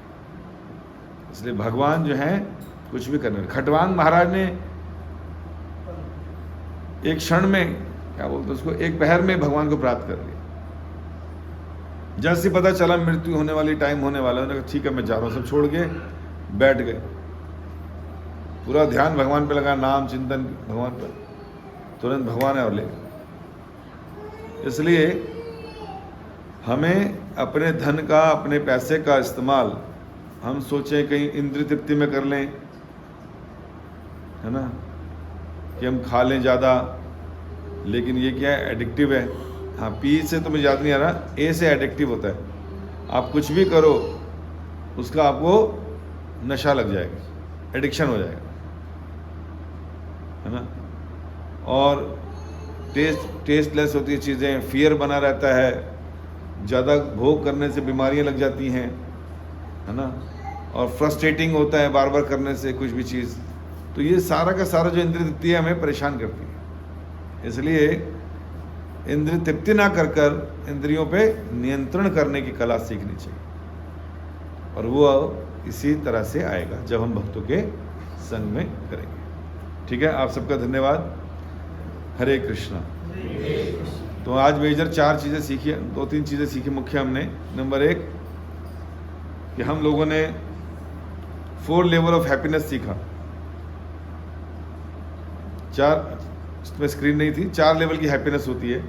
इसलिए भगवान जो है कुछ भी करने। खटवांग महाराज ने एक क्षण में, क्या बोलते उसको, एक पहर में भगवान को प्राप्त कर लिया। जैसे पता चला मृत्यु होने वाली, टाइम होने वाला, उन्होंने कहा ठीक है मैं जा रहा हूँ, सब छोड़ के बैठ गए। पूरा ध्यान भगवान पे लगा, नाम चिंतन भगवान पर, तुरंत भगवान है और ले गए। इसलिए हमें अपने धन का, अपने पैसे का इस्तेमाल हम सोचें कहीं इंद्रिय तृप्ति में कर लें, है ना, कि हम खा लें ज़्यादा, लेकिन ये क्या है, एडिक्टिव है। हाँ, पी से तो मुझे याद नहीं आ रहा, ए से एडिक्टिव होता है। आप कुछ भी करो उसका आपको नशा लग जाएगा, एडिक्शन हो जाएगा, है ना। और टेस्टलेस होती है चीज़ें, फियर बना रहता है, ज़्यादा भोग करने से बीमारियां लग जाती हैं, है ना। और फ्रस्ट्रेटिंग होता है बार बार करने से कुछ भी चीज़। तो ये सारा का सारा जो इंद्रिय तृप्ति है हमें परेशान करती है। इसलिए इंद्रिय तृप्ति ना कर कर इंद्रियों पे नियंत्रण करने की कला सीखनी चाहिए, और वो इसी तरह से आएगा जब हम भक्तों के संग में करेंगे। ठीक है, आप सबका धन्यवाद। हरे कृष्णा। तो आज मेजर 4 चीज़ें सीखी, 2-3 चीज़ें सीखी मुख्य हमने। नंबर 1 कि हम लोगों ने 4 लेवल ऑफ हैप्पीनेस सीखा। 4, इसमें स्क्रीन नहीं थी, 4 लेवल की हैप्पीनेस होती है।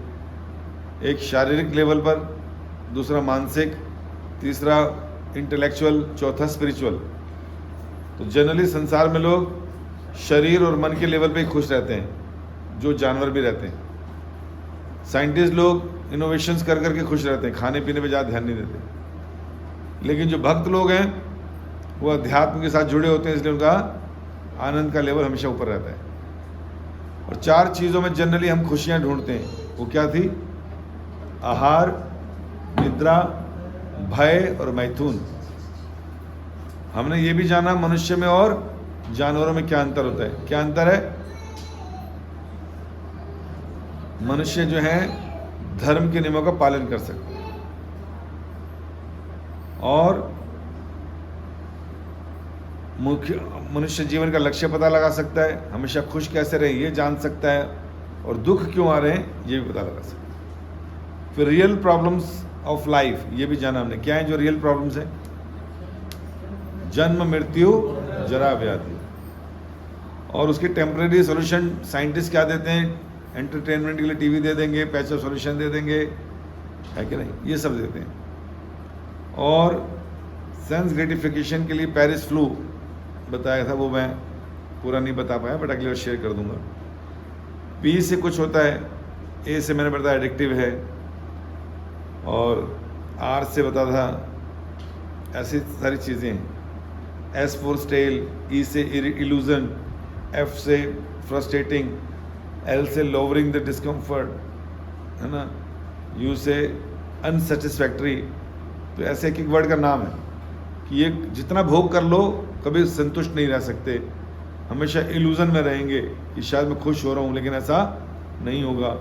एक शारीरिक लेवल पर, दूसरा मानसिक, तीसरा इंटेलेक्चुअल, चौथा स्पिरिचुअल। तो जनरली संसार में लोग शरीर और मन के लेवल पे ही खुश रहते हैं, जो जानवर भी रहते हैं। साइंटिस्ट लोग इनोवेशंस कर करके खुश रहते हैं, खाने पीने पे ज़्यादा ध्यान नहीं देते। लेकिन जो भक्त लोग हैं वो अध्यात्म के साथ जुड़े होते हैं, इसलिए उनका आनंद का लेवल हमेशा ऊपर रहता है। और 4 चीज़ों में जनरली हम खुशियाँ ढूंढते हैं। वो क्या थी? आहार, निद्रा, भय और मैथुन। हमने ये भी जाना मनुष्य में और जानवरों में क्या अंतर होता है। क्या अंतर है? मनुष्य जो है धर्म के नियमों का पालन कर सकते हैं और मनुष्य जीवन का लक्ष्य पता लगा सकता है, हमेशा खुश कैसे रहे ये जान सकता है, और दुख क्यों आ रहे हैं ये भी पता लगा सकता है। फिर रियल प्रॉब्लम्स ऑफ लाइफ ये भी जाना हमने। क्या है जो रियल प्रॉब्लम्स है? जन्म, मृत्यु, जरा, व्याधि। और उसके टेम्परेरी सॉल्यूशन साइंटिस्ट क्या देते हैं? एंटरटेनमेंट के लिए टीवी दे देंगे, पैसा सॉल्यूशन दे देंगे, है कि नहीं, ये सब देते हैं। और सेंस ग्रेटिफिकेशन के लिए पेरिस फ्लू बताया था, वो मैं पूरा नहीं बता पाया, बट अगली बार शेयर कर दूंगा। पी से कुछ होता है, ए से मैंने बताया एडिक्टिव है, और आर से बता था ऐसी सारी चीज़ें हैं। एस फॉर स्टेल, ई से इल्यूजन, एफ से फ्रस्ट्रेटिंग, एल से लोवरिंग द डिस्कम्फर्ट, है ना, यू से अनसेटिस्फैक्ट्री। तो ऐसे एक वर्ड का नाम है कि ये जितना भोग कर लो कभी संतुष्ट नहीं रह सकते, हमेशा इल्यूजन में रहेंगे कि शायद मैं खुश हो रहा हूँ, लेकिन ऐसा नहीं होगा।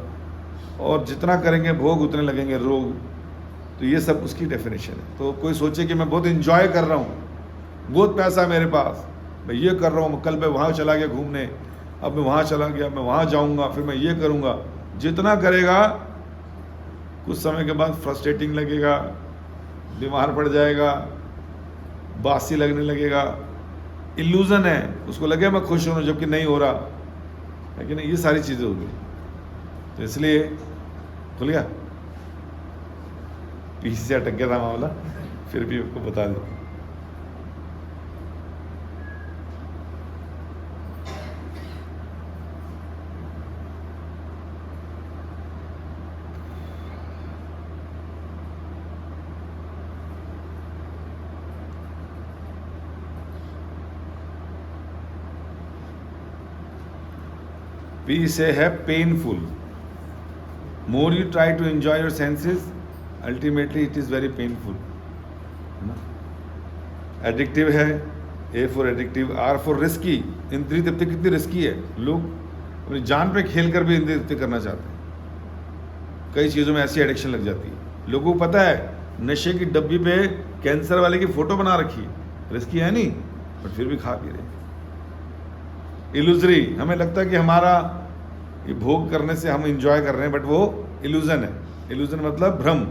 और जितना करेंगे भोग उतने लगेंगे रोग। तो ये सब उसकी डेफिनेशन है। तो कोई सोचे कि मैं बहुत इंजॉय कर रहा हूँ, बहुत पैसा मेरे पास, मैं ये कर रहा हूँ, कल मैं वहाँ चला गया घूमने, अब मैं वहाँ चला गया, मैं वहाँ जाऊँगा, फिर मैं ये करूँगा। जितना करेगा कुछ समय के बाद फ्रस्ट्रेटिंग लगेगा, बीमार पड़ जाएगा, बासी लगने लगेगा, इल्यूजन है, उसको लगे मैं खुश हूँ जबकि नहीं हो रहा है कि नहीं। ये सारी चीज़ें होगी। तो इसलिए खुल गया, पीछे से अटक गया था मामला, फिर भी आपको बता दूँ। पी से है painful. More you try to enjoy your senses, ultimately it is very painful. Addictive है, A for addictive, R for risky. इंद्रिय तृप्ति कितनी रिस्की है. लोग अपनी जान पे खेल कर भी इंद्रिय तृप्ति करना चाहते हैं. कई चीज़ों में ऐसी एडिक्शन लग जाती है. लोगों को पता है नशे की डब्बी पे कैंसर वाले की फोटो बना रखी है, रिस्की है नहीं, बट फिर भी खा पी रहे. इल्यूजरी, हमें लगता है कि हमारा ये भोग करने से हम इंजॉय कर रहे हैं, बट वो इल्यूजन है. इल्यूजन मतलब भ्रम.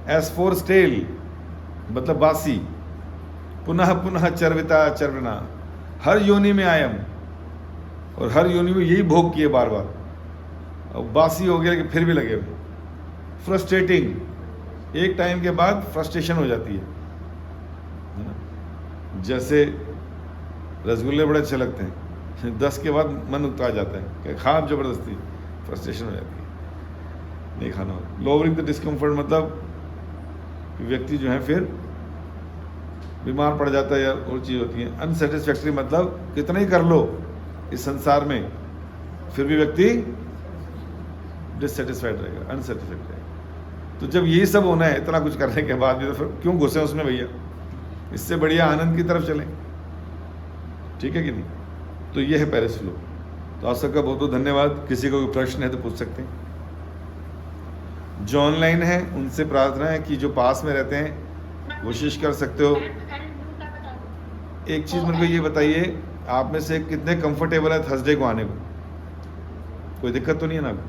एस फॉर स्टेल मतलब बासी. पुनः पुनः चर्विता चर्वना, हर योनि में आयम, और हर योनि में यही भोग किए बार बार, अब बासी हो गया लेकिन फिर भी लगे हुए. फ्रस्ट्रेटिंग, एक टाइम के बाद फ्रस्ट्रेशन हो जाती है ना? जैसे रसगुल्ले बड़े अच्छे लगते हैं, 10 के बाद मन उकता जाता है कि खा अब जबरदस्ती, फ्रस्ट्रेशन हो जाती है, नहीं खाना होता. लोअरिंग द डिस्कम्फर्ट मतलब व्यक्ति जो है फिर बीमार पड़ जाता है या और चीज़ होती है. अनसेटिस्फैक्ट्री मतलब कितना ही कर लो इस संसार में, फिर भी व्यक्ति डिससेटिस्फाइड रहेगा, अनसेटिस्फाइड रहेगा. तो जब ये सब होना है इतना कुछ करने के बाद भी, तो फिर क्यों घुसे उसमें भैया. इससे बढ़िया आनंद की तरफ चलें. ठीक है कि नहीं. तो ये है पेरिस फ्लो. तो आप सबका बहुत बहुत धन्यवाद. किसी को कोई प्रश्न है तो पूछ सकते हैं. जो ऑनलाइन है उनसे प्रार्थना है कि जो पास में रहते हैं कोशिश कर सकते हो. एक चीज़ मेरे को ये बताइए, आप में से कितने कंफर्टेबल है थर्सडे को आने को? कोई दिक्कत तो नहीं है ना?